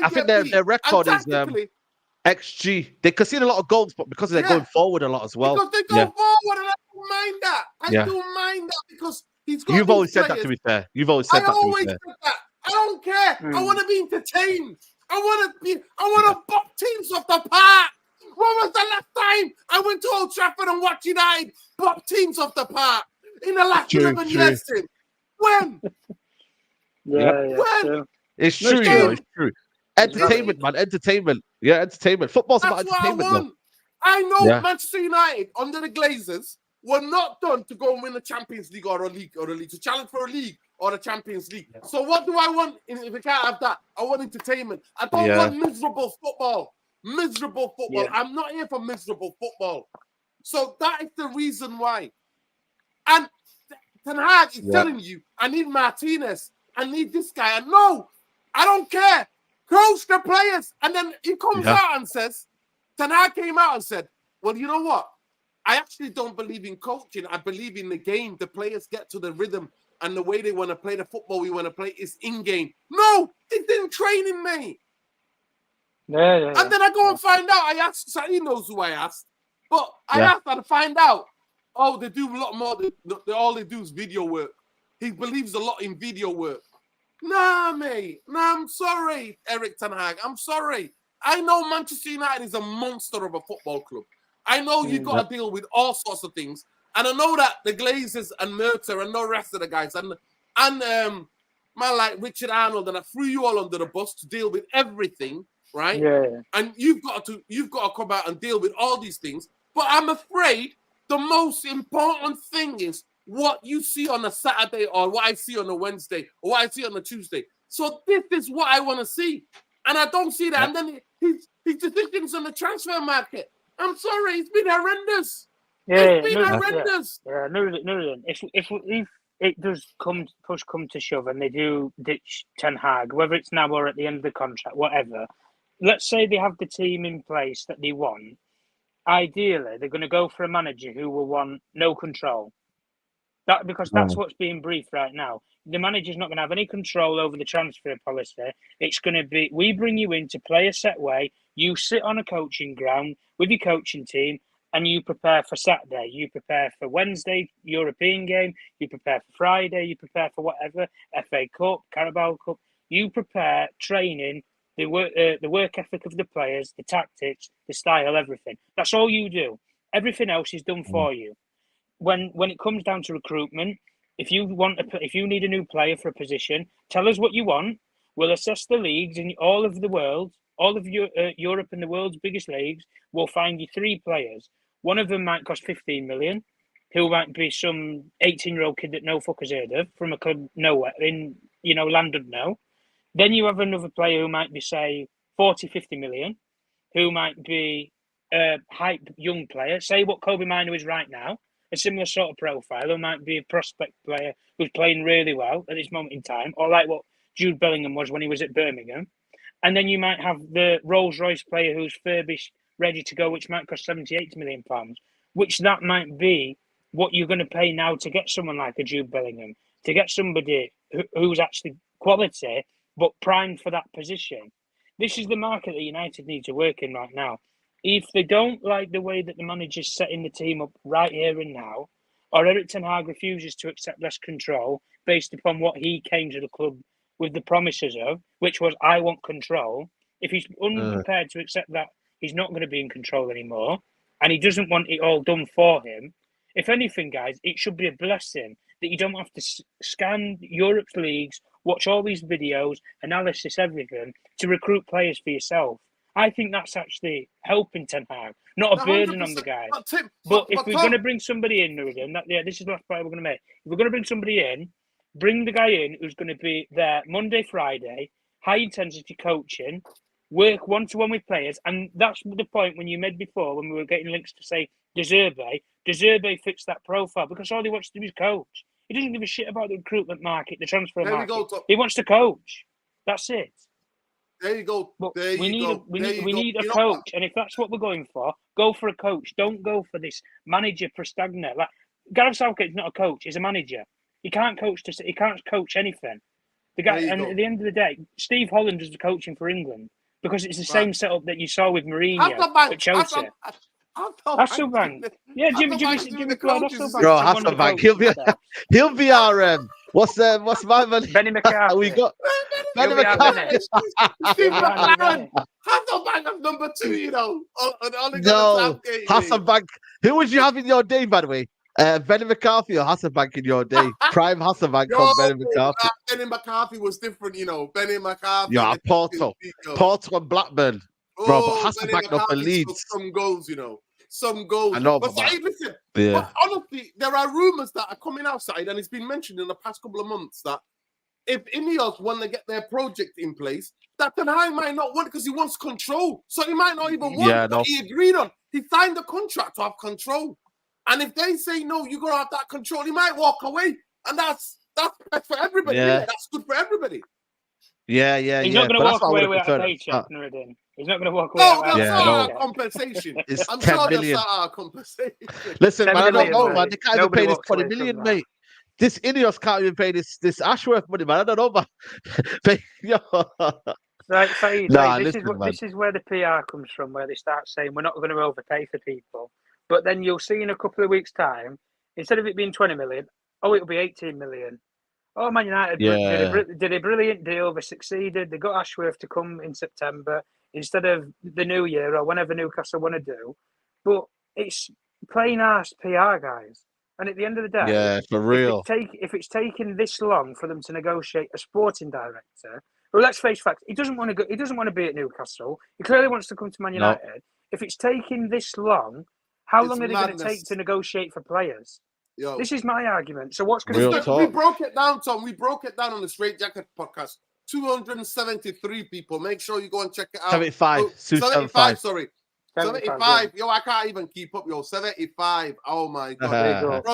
I think their record is XG. They concede a lot of goals, but because they're going forward a lot as well. Because they go forward, and I don't mind that. I don't mind that because he's got. You've always said that, to be fair. You've always said that. I always said that. I don't care. I want to be entertained. I want to bop teams off the park. When was the last time I went to Old Trafford and watched United bop teams off the park? In the last 11 years, Tim. When? When? It's true, it's true. Entertainment, man. Entertainment. Yeah, entertainment. Football's about entertainment. I know Manchester United under the Glazers were not done to go and win the Champions League or a league to challenge for a league or the Champions League. Yeah. So what do I want? If we can't have that, I want entertainment. I don't want miserable football. Miserable football. Yeah. I'm not here for miserable football. So that is the reason why. And Ten Hag is telling you, I need Martinez. I need this guy. And no, I don't care. Coach the players. And then he comes out and says, Ten Hag came out and said, well, you know what? I actually don't believe in coaching. I believe in the game. The players get to the rhythm and the way they want to play the football we want to play is in-game. No, it's in training, mate. Yeah. And then I go and find out. I asked, so he knows who I asked. But I asked her to find out. Oh, they do a lot more. All they do is video work. He believes a lot in video work. Nah, mate. Nah, I'm sorry, Eric Ten Hag. I'm sorry. I know Manchester United is a monster of a football club. I know you got to deal with all sorts of things. And I know that the Glazers and Merter and the rest of the guys and man like Richard Arnold, and I threw you all under the bus to deal with everything, right? Yeah. And you've got to come out and deal with all these things. But I'm afraid the most important thing is what you see on a Saturday or what I see on a Wednesday or what I see on a Tuesday. So this is what I want to see. And I don't see that. Yeah. And then his decisions on the transfer market. I'm sorry, it's been horrendous. It's been horrendous. Yeah, no. If it does push come to shove and they do ditch Ten Hag, whether it's now or at the end of the contract, whatever, let's say they have the team in place that they want. Ideally, they're going to go for a manager who will want no control. Because that's what's being briefed right now. The manager's not going to have any control over the transfer policy. It's going to be, we bring you in to play a set way. You sit on a coaching ground with your coaching team and you prepare for Saturday. You prepare for Wednesday, European game. You prepare for Friday. You prepare for whatever, FA Cup, Carabao Cup. You prepare training, the work ethic of the players, the tactics, the style, everything. That's all you do. Everything else is done for you. When it comes down to recruitment, if you need a new player for a position, tell us what you want. We'll assess the leagues in all of the world, all of Europe and the world's biggest leagues. We'll find you 3 players. One of them might cost 15 million, who might be some 18-year-old kid that no fuckers heard of from a club nowhere in London now. Then you have another player who might be, say, 40, 50 million, who might be a hype young player, say what Kobe Mino is right now. A similar sort of profile, who might be a prospect player who's playing really well at this moment in time, or like what Jude Bellingham was when he was at Birmingham. And then you might have the Rolls-Royce player who's furbished, ready to go, which might cost 70, 80 million pounds, which that might be what you're going to pay now to get someone like a Jude Bellingham, to get somebody who's actually quality, but primed for that position. This is the market that United need to work in right now. If they don't like the way that the manager's setting the team up right here and now, or Eric Ten Hag refuses to accept less control based upon what he came to the club with the promises of, which was, I want control. If he's unprepared to accept that he's not going to be in control anymore, and he doesn't want it all done for him, if anything, guys, it should be a blessing that you don't have to scan Europe's leagues, watch all these videos, analysis, everything, to recruit players for yourself. I think that's actually helping Ten Hag, not a burden on the guy. But if we're going to bring somebody in, this is the last point we're going to make. If we're going to bring somebody in, bring the guy in who's going to be there Monday, Friday, high intensity coaching, work one-to-one with players. And that's the point when you made before, when we were getting links to say De Zerbi fits that profile because all he wants to do is coach. He doesn't give a shit about the recruitment market, the transfer market. He wants to coach. That's it. There you go. We need a coach, and if that's what we're going for, go for a coach. Don't go for this manager Prestagna. Like Gareth Southgate's not a coach; he's a manager. He can't coach anything. The guy, and at the end of the day, Steve Holland is the coaching for England because it's the same setup that you saw with Mourinho at Chelsea. Hasselbank. Yeah, Jimmy Hasselbank. Bro, Hasselbank. He'll be our what's my money? Benny McCarthy. We got Benny McCarthy. Steve McLaren. Hasselbank of number 2, No, Hasselbank. Who would you have in your day, by the way? Benny McCarthy or Hasselbank in your day? Prime Hasselbank or Benny McCarthy? Benny McCarthy was different, Benny McCarthy. Yeah, Porto and Blackburn. Bro, but Hasselbank not for Leeds. Some goals, some goals. I know, But but Saeed, listen, yeah, but honestly, there are rumours that are coming outside, and it's been mentioned in the past couple of months that if Ineos want to get their project in place, that Ten Hag might not want because he wants control. So he might not even want what he agreed on. He signed the contract to have control. And if they say, no, you're going to have that control, he might walk away. And that's best for everybody, isn't it? That's good for everybody. Yeah. He's not going to walk away without a paycheck, Nuruddin. He's not going to walk away without a paycheck. Compensation. It's I'm 10 sure million. they'll start compensation. Listen, man, I don't know, million, man. They can't even pay this 20 from million, that. mate. This Ineos can't even pay this Ashworth money, man. I don't know, man. Right, Saeed, Nah, this is where the PR comes from, where they start saying we're not going to overpay for people. But then you'll see in a couple of weeks' time, instead of it being 20 million, it'll be 18 million. Oh, Man United did a brilliant deal. They succeeded. They got Ashworth to come in September instead of the new year or whenever Newcastle want to do. But it's plain ass PR, guys. And at the end of the day, yeah, for real. if it's taken this long for them to negotiate a sporting director, well, let's face facts. He doesn't want to go. He doesn't want to be at Newcastle. He clearly wants to come to Man United. No. If it's taking this long, how long are they going to take to negotiate for players? Yo. This is my argument. So what's going to We broke it down, Tom. We broke it down on the Straight Jacket podcast. 273 people. Make sure you go and check it out. 75. 75, sorry. 75. Yo, I can't even keep up, yo. 75. Oh my God.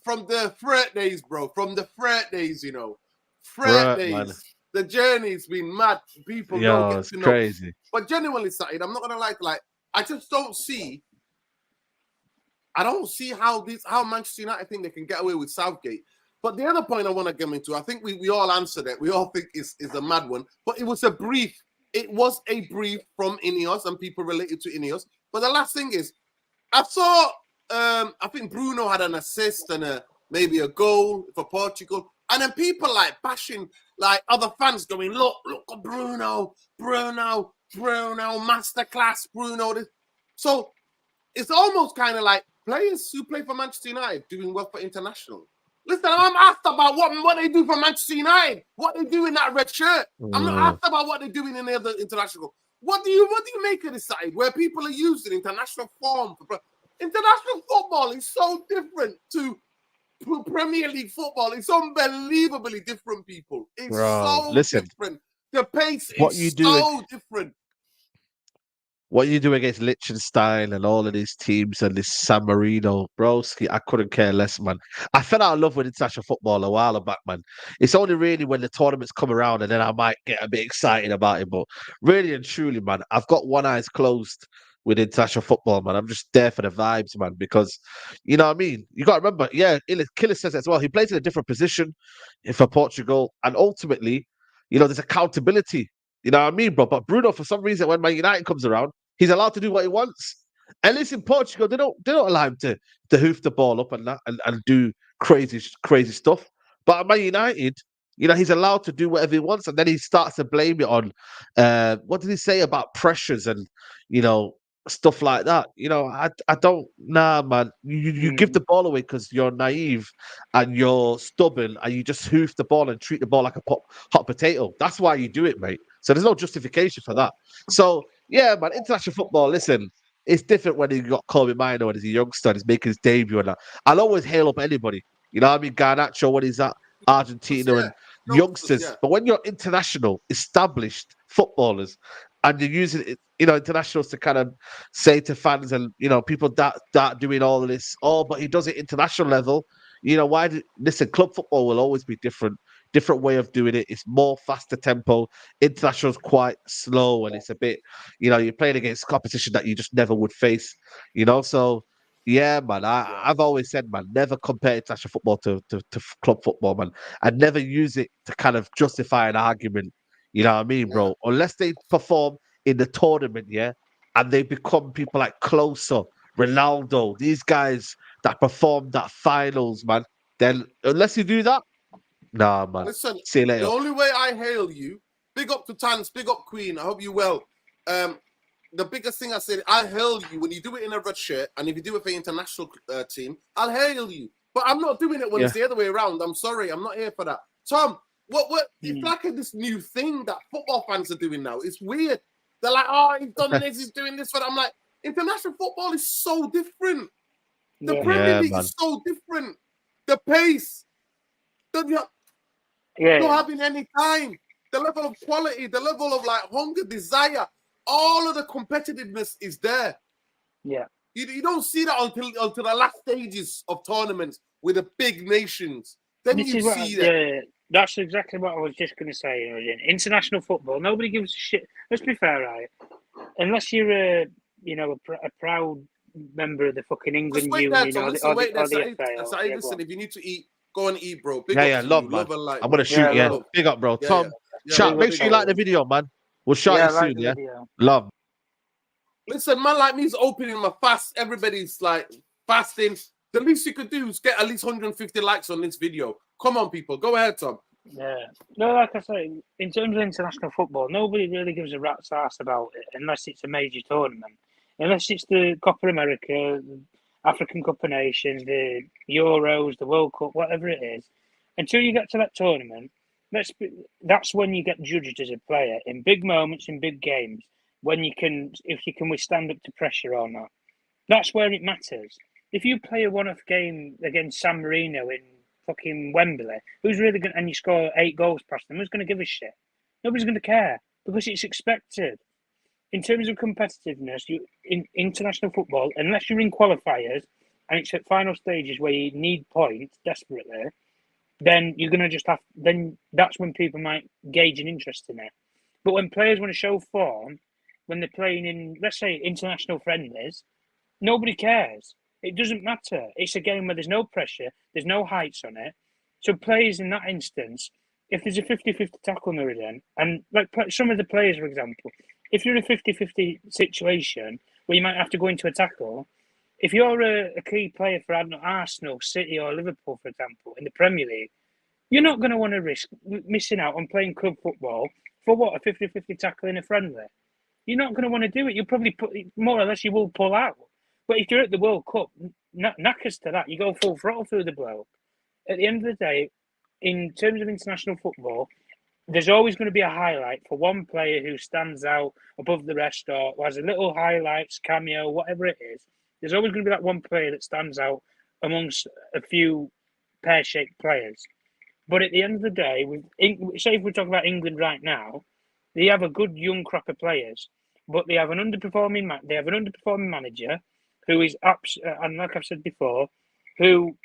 From the freight days, bro. From the freight days, you know. Freight days. Man. The journey's been mad. People don't get to know. Crazy. But genuinely, Saeed, I'm not gonna like I just don't see. I don't see how Manchester United think they can get away with Southgate. But the other point I want to get into, I think we all answered it. We all think is a mad one. But it was a brief. It was a brief from Ineos and people related to Ineos. But the last thing is, I saw, I think Bruno had an assist and maybe a goal for Portugal. And then people like bashing, like other fans going, look at Bruno, masterclass, Bruno. So it's almost kind of like players who play for Manchester United doing well for International. Listen, I'm asked about what they do for Manchester United, what they do in that red shirt. I'm not asked about what they're doing in the other international. What do you make of this side where people are using international form? International football is so different to Premier League football. It's unbelievably different, people. It's different. The pace is so different. What you do against Liechtenstein and all of these teams and this San Marino, broski, I couldn't care less, man. I fell out of love with international football a while back, man. It's only really when the tournaments come around and then I might get a bit excited about it. But really and truly, man, I've got one eye closed with international football, man. I'm just there for the vibes, man, because, you know what I mean? You got to remember, Killer says it as well. He plays in a different position for Portugal. And ultimately, you know, there's accountability. You know what I mean, bro? But Bruno, for some reason, when Man United comes around, he's allowed to do what he wants. At least in Portugal, they don't allow him to hoof the ball up and that and do crazy stuff. But at Man United, you know, he's allowed to do whatever he wants, and then he starts to blame it on what did he say about pressures and, you know, stuff like that. You know, I don't, man. You give the ball away because you're naive and you're stubborn and you just hoof the ball and treat the ball like a hot potato. That's why you do it, mate. So there's no justification for that. So yeah, man, international football, listen, it's different when you got Kobe Mino and he's a youngster and he's making his debut and that. I'll always hail up anybody. You know what I mean? Garnacho when he's at Argentina and youngsters. Yeah. But when you're international, established footballers and you're using it, you know, internationals to kind of say to fans and, you know, people that doing all of this, but he does it international level. You know, listen, club football will always be different way of doing it. It's more faster tempo. International's quite slow and it's a bit, you know, you're playing against competition that you just never would face, you know. So yeah, man, I've always said, man, never compare international football to club football, man. And never use it to kind of justify an argument. You know what I mean, bro? Unless they perform in the tournament, and they become people like Closer, Ronaldo, these guys that performed that finals, man. Then unless you do that, nah, man. Listen, see you later. The only way I hail you, big up to Tans, big up Queen. I hope you well. The biggest thing I said, I'll hail you when you do it in a red shirt, and if you do it for the international team, I'll hail you. But I'm not doing it when it's the other way around. I'm sorry, I'm not here for that. Tom, what? It's like this new thing that football fans are doing now. It's weird. They're like, oh, he's done this, he's doing this. But I'm like, International football is so different. The Yeah. Premier League man. is so different. The pace, you're Yeah. not having any time. The level of quality, the level of like hunger, desire, all of the competitiveness is there. Yeah. You don't see that until the last stages of tournaments with the big nations. Then This you is what, see that. yeah, that's exactly what I was just going to say. International football, nobody gives a shit. Let's be fair, right? Unless you're a proud member of the fucking Just England wait there, Union Tom. or Listen, wait there. the Saeed, FA. Saeed, listen, if you need to eat, go and eat, bro. Big Yeah, up yeah, to love, you. man. Love and light, I'm bro. gonna shoot. Yeah, Yeah, love. big up, bro. Yeah, Tom, yeah. chat. Big Make up, sure you like the Tom. video, man. We'll shout Yeah, it I like soon. the Yeah, video. love. Listen, man like me's opening my fast. Everybody's like fasting. The least you could do is get at least 150 likes on this video. Come on, people. Go ahead, Tom. Yeah. No, like I say, in terms of international football, nobody really gives a rat's ass about it unless it's a major tournament. Unless it's the Copa America, the African Cup of Nations, the Euros, the World Cup, whatever it is. Until you get to that tournament, that's when you get judged as a player in big moments, in big games, if you can withstand up to pressure or not. That's where it matters. If you play a one-off game against San Marino in fucking Wembley, who's really going? And you score 8 goals past them, who's going to give a shit? Nobody's going to care because it's expected. In terms of competitiveness, in international football, unless you're in qualifiers and it's at final stages where you need points desperately, then you're going to just have. Then that's when people might gauge an interest in it. But when players want to show form, when they're playing in, let's say, international friendlies, nobody cares. It doesn't matter. It's a game where there's no pressure, there's no heights on it. So players in that instance, if there's a 50-50 tackle, Nuruddin, and like some of the players, for example, if you're in a 50-50 situation where you might have to go into a tackle, if you're a key player for, I don't know, Arsenal, City or Liverpool, for example, in the Premier League, you're not going to want to risk missing out on playing club football for what, a 50-50 tackle in a friendly? You're not going to want to do it. You'll probably more or less you will pull out. But if you're at the World Cup, knackers to that, you go full throttle through the bloke. At the end of the day, in terms of international football, there's always going to be a highlight for one player who stands out above the rest or has a little highlights, cameo, whatever it is. There's always going to be that one player that stands out amongst a few pear-shaped players. But at the end of the day, say if we're talking about England right now, they have a good young crop of players, but they have an underperforming manager who is and like I've said before, who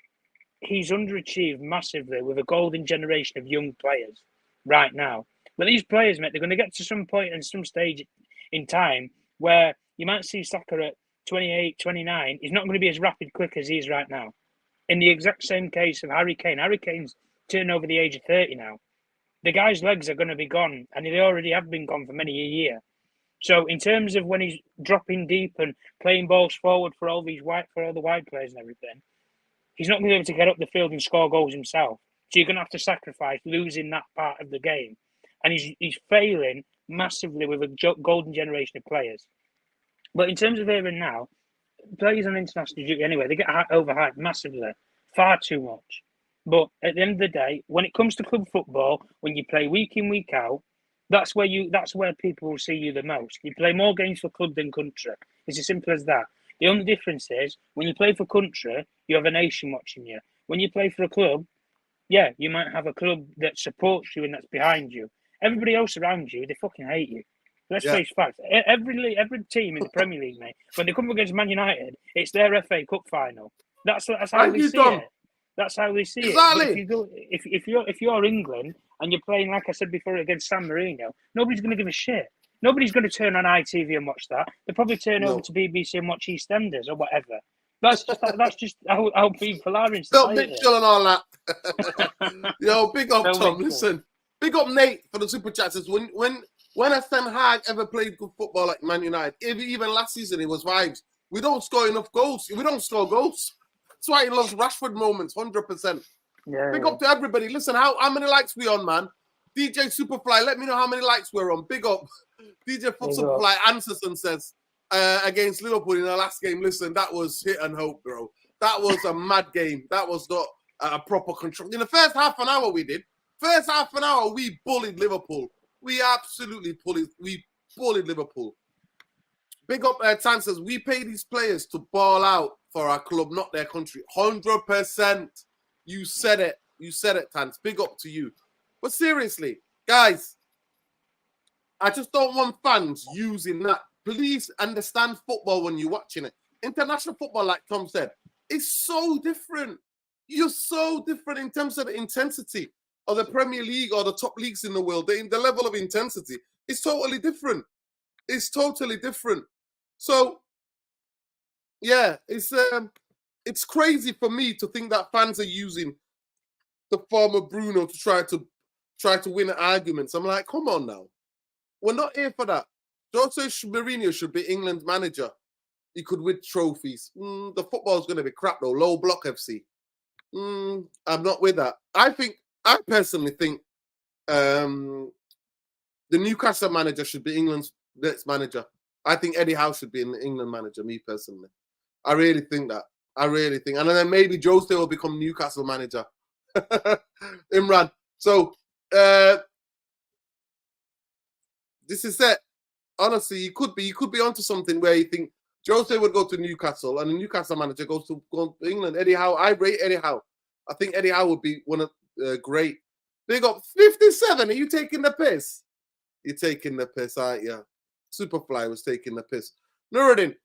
he's underachieved massively with a golden generation of young players right now. But these players, mate, they're going to get to some point and some stage in time where you might see Saka at 28, 29. He's not going to be as rapid quick as he is right now. In the exact same case of Harry Kane. Harry Kane's turning over the age of 30 now. The guy's legs are going to be gone, and they already have been gone for many a year. So in terms of when he's dropping deep and playing balls forward for all the wide players and everything, he's not going to be able to get up the field and score goals himself. So you're going to have to sacrifice losing that part of the game. And he's failing massively with a golden generation of players. But in terms of here and now, players on international duty anyway, they get overhyped massively, far too much. But at the end of the day, when it comes to club football, when you play week in, week out, that's where people will see you the most. You play more games for club than country. It's as simple as that. The only difference is when you play for country, you have a nation watching you. When you play for a club, yeah, you might have a club that supports you and that's behind you. Everybody else around you, they fucking hate you. Let's face facts. Every team in the Premier League, mate, when they come up against Man United, it's their FA Cup final. That's how they see it. That's how they see it. But if you're England and you're playing, like I said before, against San Marino, nobody's going to give a shit. Nobody's going to turn on ITV and watch that. They'll probably turn over to BBC and watch EastEnders or whatever. That's just how people are in society. Phil Mitchell and all that. Yo, big up, Tom. Listen, big up Nate for the super chats. When a Ten Hag ever played good football like Man United, even last season, it was vibes. We don't score enough goals. We don't score goals. That's why he loves Rashford moments, 100%. Yeah. Big up to everybody. Listen, how many likes we on, man? DJ Superfly, let me know how many likes we're on. Big up. DJ Superfly Anderson says, against Liverpool in the last game, listen, that was hit and hope, bro. That was a mad game. That was not a proper control. In the first half an hour we bullied Liverpool. We absolutely bullied Liverpool. Big up Tan says, we pay these players to ball out for our club, not their country. 100%. You said it. You said it, Tans. Big up to you. But seriously, guys, I just don't want fans using that. Please understand football when you're watching it. International football, like Tom said, is so different. You're so different in terms of the intensity of the Premier League or the top leagues in the world. The level of intensity is totally different. It's totally different. So, yeah, it's crazy for me to think that fans are using the form of Bruno to try to win arguments. I'm like, come on now. We're not here for that. Jose Mourinho should be England's manager. He could win trophies. The football's going to be crap though. Low block FC. I'm not with that. I personally think the Newcastle manager should be England's next manager. I think Eddie Howe should be an England manager, me personally. I really think that. And then maybe Jose will become Newcastle manager. Imran. So, this is it. Honestly, you could be onto something where you think Jose would go to Newcastle and the Newcastle manager goes to England. Eddie Howe. I rate Eddie Howe. I think Eddie Howe would be one of great. Big up 57. Are you taking the piss? You're taking the piss, aren't you? Superfly was taking the piss. Nuruddin,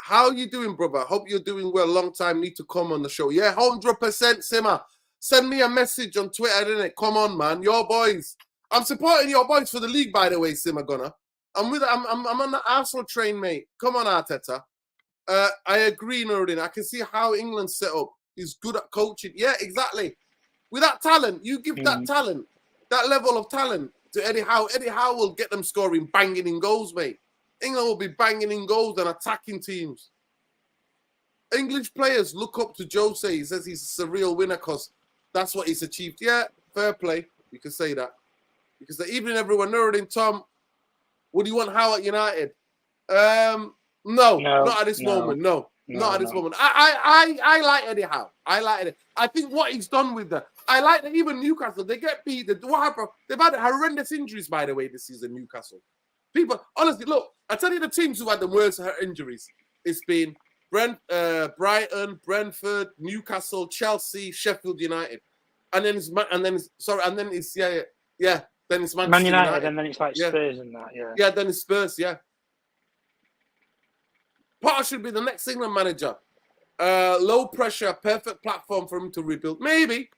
how you doing, brother? Hope you're doing well. Long time, need to come on the show. Yeah, 100% Simmer. Send me a message on Twitter, innit? Come on, man. Your boys. I'm supporting your boys for the league, by the way, Simmer Gunner. I'm on the Arsenal train, mate. Come on, Arteta. I agree, Nuruddin. I can see how England's set up. He's good at coaching. Yeah, exactly. With that talent, you give that talent, that level of talent to Eddie Howe. Eddie Howe will get them scoring, banging in goals, mate. England will be banging in goals and attacking teams. English players look up to Jose. He says he's a real winner because that's what he's achieved. Yeah, fair play. You can say that. Because the evening, everyone, Nuruddin, Tom, would you want Howe at United? No, not at this moment. No, not at this moment. I like Eddie Howe. I like Eddie. I think what he's done with that. I like that even Newcastle, they get beat. What happened? They've had horrendous injuries, by the way, this season, Newcastle. People, honestly, look, I tell you the teams who've had the worst injuries. It's been Brighton, Brentford, Newcastle, Chelsea, Sheffield United. Then it's Manchester Man United, United. and then it's like Spurs and that, yeah. Yeah, then it's Spurs, yeah. Potter should be the next England manager. Low pressure, perfect platform for him to rebuild. Maybe.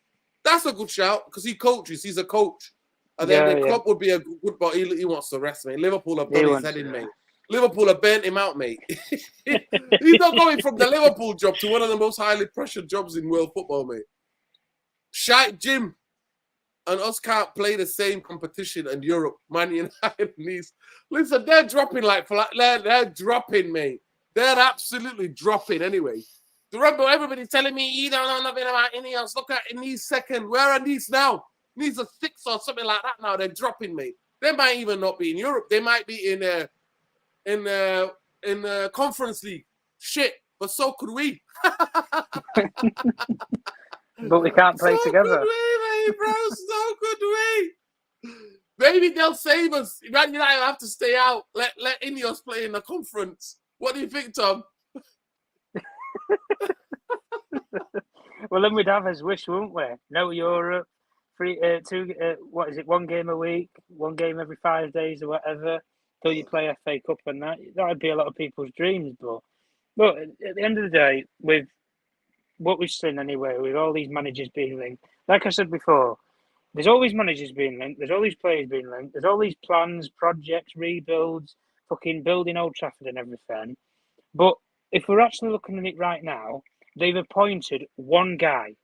That's a good shout because he coaches. He's a coach. And then the club would be a good, but he wants to rest, mate. Liverpool have done his head in, mate. Liverpool have burnt him out, mate. He's not going from the Liverpool job to one of the most highly pressured jobs in world football, mate. Shite Jim and us can't play the same competition in Europe. Man United needs. Listen, they're dropping they're dropping, mate. They're absolutely dropping anyway. Remember, everybody's telling me you don't know nothing about Ineos. Look at Nice second. Where are Nice now? Nice are 6 or something like that now. They're dropping, mate. They might even not be in Europe. They might be in Conference League. Shit, but so could we. But we can't play together. Could we, mate, bro? So could we. Maybe they'll save us. Man United have to stay out. Let Ineos play in the conference. What do you think, Tom? Well, then we'd have his wish, wouldn't we? No Europe, what is it? 1 game a week, 1 game every 5 days or whatever. Till you play FA Cup and that. That'd be a lot of people's dreams. But look, at the end of the day, with what we've seen anyway, with all these managers being linked, like I said before, there's always managers being linked. There's all these players being linked. There's all these plans, projects, rebuilds, fucking building Old Trafford and everything. But if we're actually looking at it right now, they've appointed one guy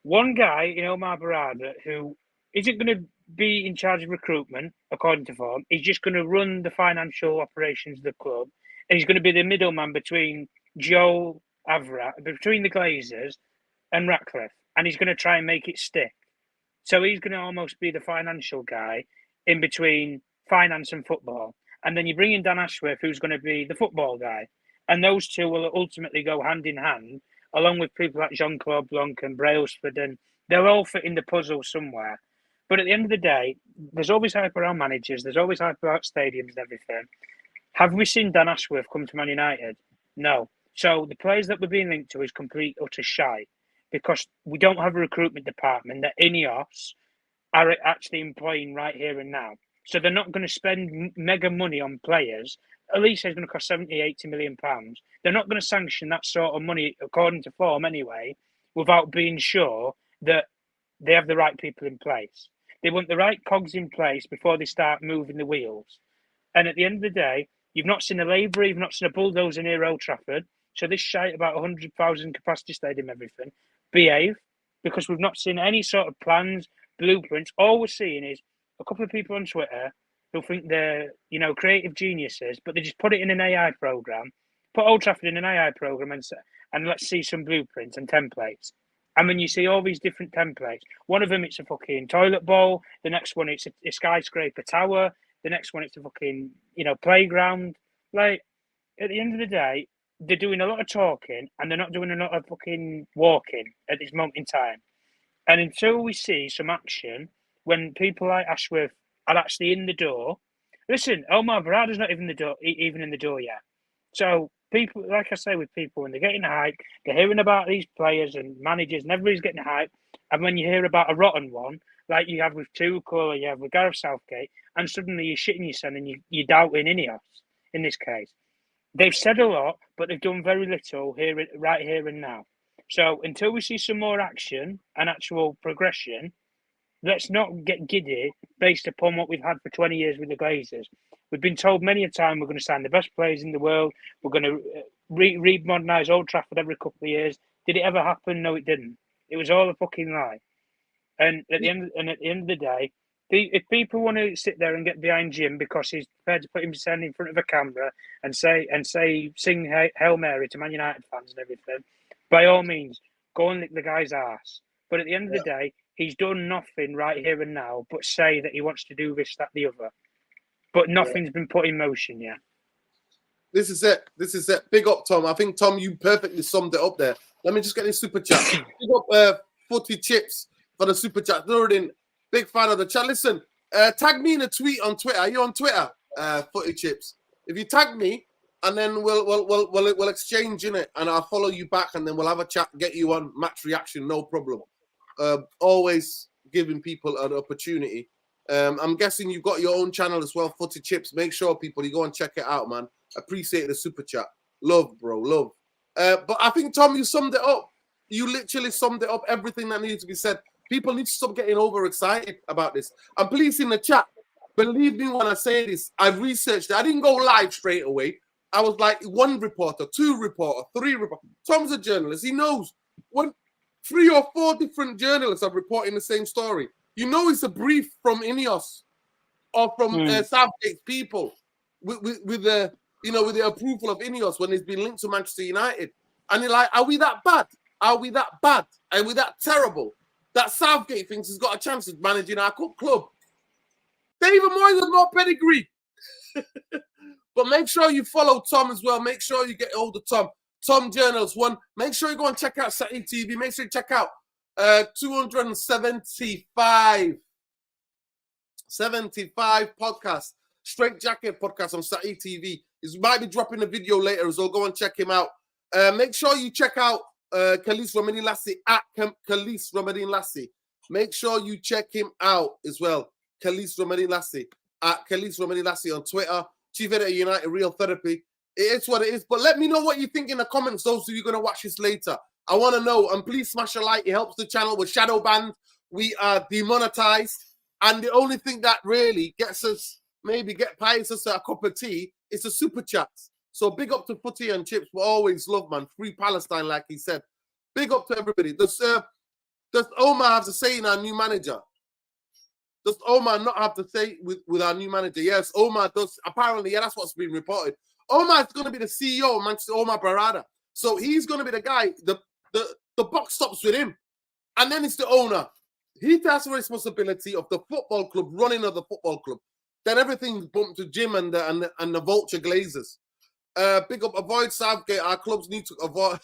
in Omar Barada who isn't going to be in charge of recruitment, according to form. He's just going to run the financial operations of the club. And he's going to be the middleman between Joe Avra, between the Glazers and Ratcliffe. And he's going to try and make it stick. So he's going to almost be the financial guy in between finance and football. And then you bring in Dan Ashworth, who's going to be the football guy. And those two will ultimately go hand in hand, along with people like Jean-Claude Blanc and Brailsford. And they'll all fit in the puzzle somewhere. But at the end of the day, there's always hype around managers. There's always hype about stadiums and everything. Have we seen Dan Ashworth come to Man United? No. So the players that we're being linked to is complete utter shite because we don't have a recruitment department that INEOS are actually employing right here and now. So they're not going to spend mega money on players. Alicia is going to cost 70, 80 million pounds. They're not going to sanction that sort of money according to form anyway, without being sure that they have the right people in place. They want the right cogs in place before they start moving the wheels. And at the end of the day, you've not seen a labourer, you've not seen a bulldozer near Old Trafford. So this shite about 100,000 capacity stadium, everything, behave, because we've not seen any sort of plans, blueprints. All we're seeing is a couple of people on Twitter who think they're, creative geniuses, but they just put it in an AI program, put Old Trafford in an AI program, and let's see some blueprints and templates. And when you see all these different templates, one of them it's a fucking toilet bowl, the next one it's a skyscraper tower, the next one it's a fucking playground. Like at the end of the day, they're doing a lot of talking and they're not doing a lot of fucking walking at this moment in time. And until we see some action, when people like Ashworth are actually in the door, listen, Omar Barada's not even in the door yet. So people, like I say, with people when they're getting hyped, they're hearing about these players and managers, and everybody's getting hyped. And when you hear about a rotten one, like you have with Tuchel or you have with Gareth Southgate, and suddenly you're shitting yourself and you're doubting Ineos in this case. They've said a lot, but they've done very little right here and now. So until we see some more action and actual progression, let's not get giddy based upon what we've had for 20 years with the Glazers. We've been told many a time we're going to sign the best players in the world. We're going to re-modernise Old Trafford every couple of years. Did it ever happen? No, it didn't. It was all a fucking lie. And at the end of the day, if people want to sit there and get behind Jim because he's prepared to put himself in front of a camera and sing Hail Mary to Man United fans and everything, by all means, go and lick the guy's ass. But at the end of the day, he's done nothing right here and now but say that he wants to do this, that, the other. But nothing's been put in motion yet. This is it. Big up, Tom. I think, Tom, you perfectly summed it up there. Let me just get this super chat. Big up Footy Chips for the super chat. Nuruddin, big fan of the chat. Listen, tag me in a tweet on Twitter. Are you on Twitter, Footy Chips? If you tag me, and then we'll exchange in it, and I'll follow you back, and then we'll have a chat, get you on match reaction, no problem. Always giving people an opportunity. I'm guessing you've got your own channel as well, Footy Chips. Make sure, people, you go and check it out, man. Appreciate the super chat. Love, bro, love. But I think, Tom, you summed it up. You literally summed it up, everything that needed to be said. People need to stop getting overexcited about this. And please, in the chat, believe me when I say this, I've researched it. I didn't go live straight away. I was like 1 reporter, 2 reporter, 3 reporter. Tom's a journalist. He knows when 3 or 4 different journalists are reporting the same story. You know it's a brief from Ineos or from Southgate's people with the with the approval of Ineos when it's been linked to Manchester United. And you're like, are we that bad? Are we that bad? Are we that terrible that Southgate thinks he's got a chance of managing our club? David Moyes has more pedigree. But make sure you follow Tom as well. Make sure you get hold of Tom. Tom Journals 1. Make sure you go and check out Saeed TV. Make sure you check out 275 podcast, Straight Jacket podcast on Saeed TV. He might be dropping a video later as well. Go and check him out. Make sure you check out Khalis Romani Lassie at Khalis Romani Lassie. Make sure you check him out as well. Khalis Romani Lassie at Khalis Romani Lassie on Twitter. Chief Editor United Real Therapy. It is what it is. But let me know what you think in the comments, those of you going to watch this later. I want to know. And please smash a like. It helps the channel. We're shadow banned. We are demonetized. And the only thing that really gets us, buys us a cup of tea, is the super chats. So big up to Footy and Chips. We always love, man. Free Palestine, like he said. Big up to everybody. Does Omar have to say in our new manager? Does Omar not have to say with our new manager? Yes, Omar does. Apparently, yeah, that's what's been reported. Omar is going to be the CEO of Manchester, Omar Barada. So he's going to be the guy. The buck stops with him. And then it's the owner. He takes the responsibility of the football club, running of the football club. Then everything's bumped to Jim and the Vulture Glazers. Big up, avoid Southgate. Our clubs need to avoid.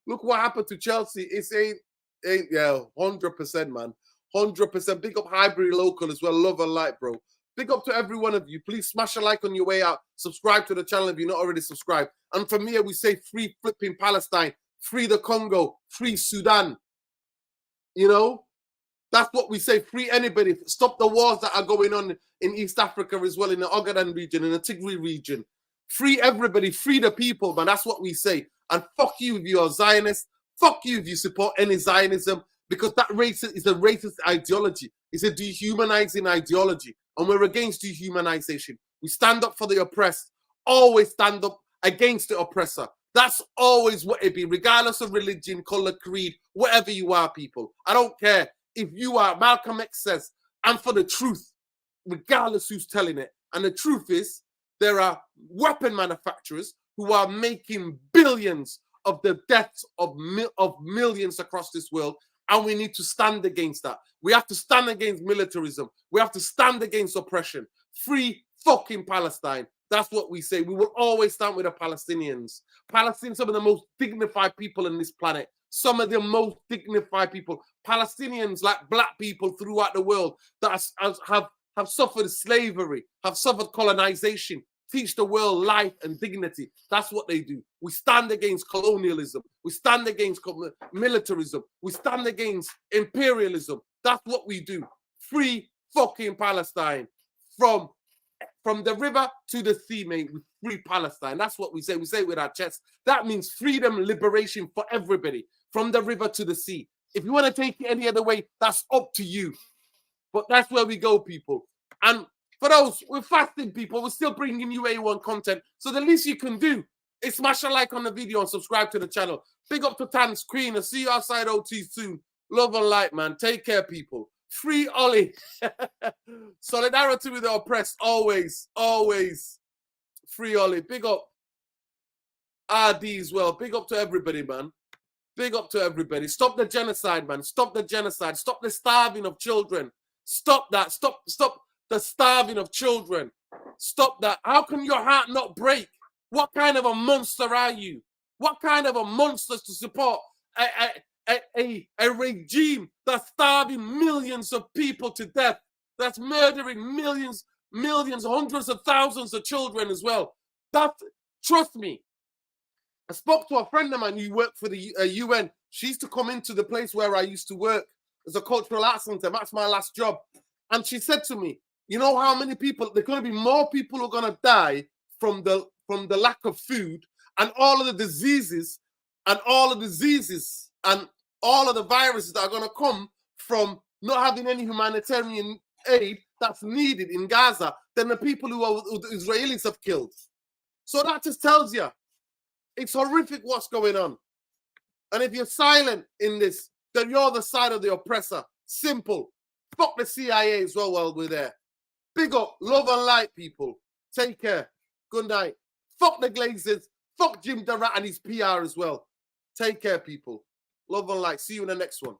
Look what happened to Chelsea. It's ain't 100%, man. 100%. Big up Highbury Local as well. Love and light, bro. Big up to every one of you. Please smash a like on your way out. Subscribe to the channel if you're not already subscribed. And from here, we say free flipping Palestine, free the Congo, free Sudan. You know, that's what we say. Free anybody. Stop the wars that are going on in East Africa as well, in the Ogaden region, in the Tigray region. Free everybody. Free the people, man. That's what we say. And fuck you if you're a Zionist. Fuck you if you support any Zionism, because that is a racist ideology. It's a dehumanizing ideology. And we're against dehumanization. We stand up for the oppressed. Always stand up against the oppressor. That's always what it be, regardless of religion, color, creed, whatever you are, people. I don't care if you are. Malcolm X says, I'm for the truth, regardless who's telling it. And the truth is, there are weapon manufacturers who are making billions of the deaths of millions across this world. And we need to stand against that. We have to stand against militarism. We have to stand against oppression. Free fucking Palestine. That's what we say. We will always stand with the Palestinians. Palestinians, some of the most dignified people on this planet. Some of the most dignified people. Palestinians, like black people throughout the world, that have suffered slavery, have suffered colonization, teach the world life and dignity. That's what they do. We stand against colonialism. We stand against militarism. We stand against imperialism. That's what we do. Free fucking Palestine. From the river to the sea, mate, we free Palestine. That's what we say. We say it with our chest. That means freedom, liberation for everybody. From the river to the sea. If you want to take it any other way, that's up to you. But that's where we go, people. And for those, we're fasting people, we're still bringing you A1 content. So the least you can do is smash a like on the video and subscribe to the channel. Big up to Tan's Queen. I'll see you outside OT soon. Love and light, man. Take care, people. Free Ollie. Solidarity with the oppressed. Always, always. Free Ollie. Big up RD as well. Big up to everybody, man. Big up to everybody. Stop the genocide, man. Stop the genocide. Stop the starving of children. Stop that. Stop the starving of children. Stop that. How can your heart not break? What kind of a monster are you? What kind of a monster to support a regime that's starving millions of people to death, that's murdering millions, hundreds of thousands of children as well? Trust me. I spoke to a friend of mine who worked for the UN. She used to come into the place where I used to work as a cultural arts center. That's my last job. And she said to me, you know how many people, there's going to be more people who are going to die from the lack of food and all of the diseases and all of the viruses that are going to come from not having any humanitarian aid that's needed in Gaza than the people who the Israelis have killed. So that just tells you, it's horrific what's going on. And if you're silent in this, then you're the side of the oppressor. Simple. Fuck the CIA as well while we're there. Big up. Love and light, people. Take care. Good night. Fuck the Glazers. Fuck Jim Durrant and his PR as well. Take care, people. Love and light. See you in the next one.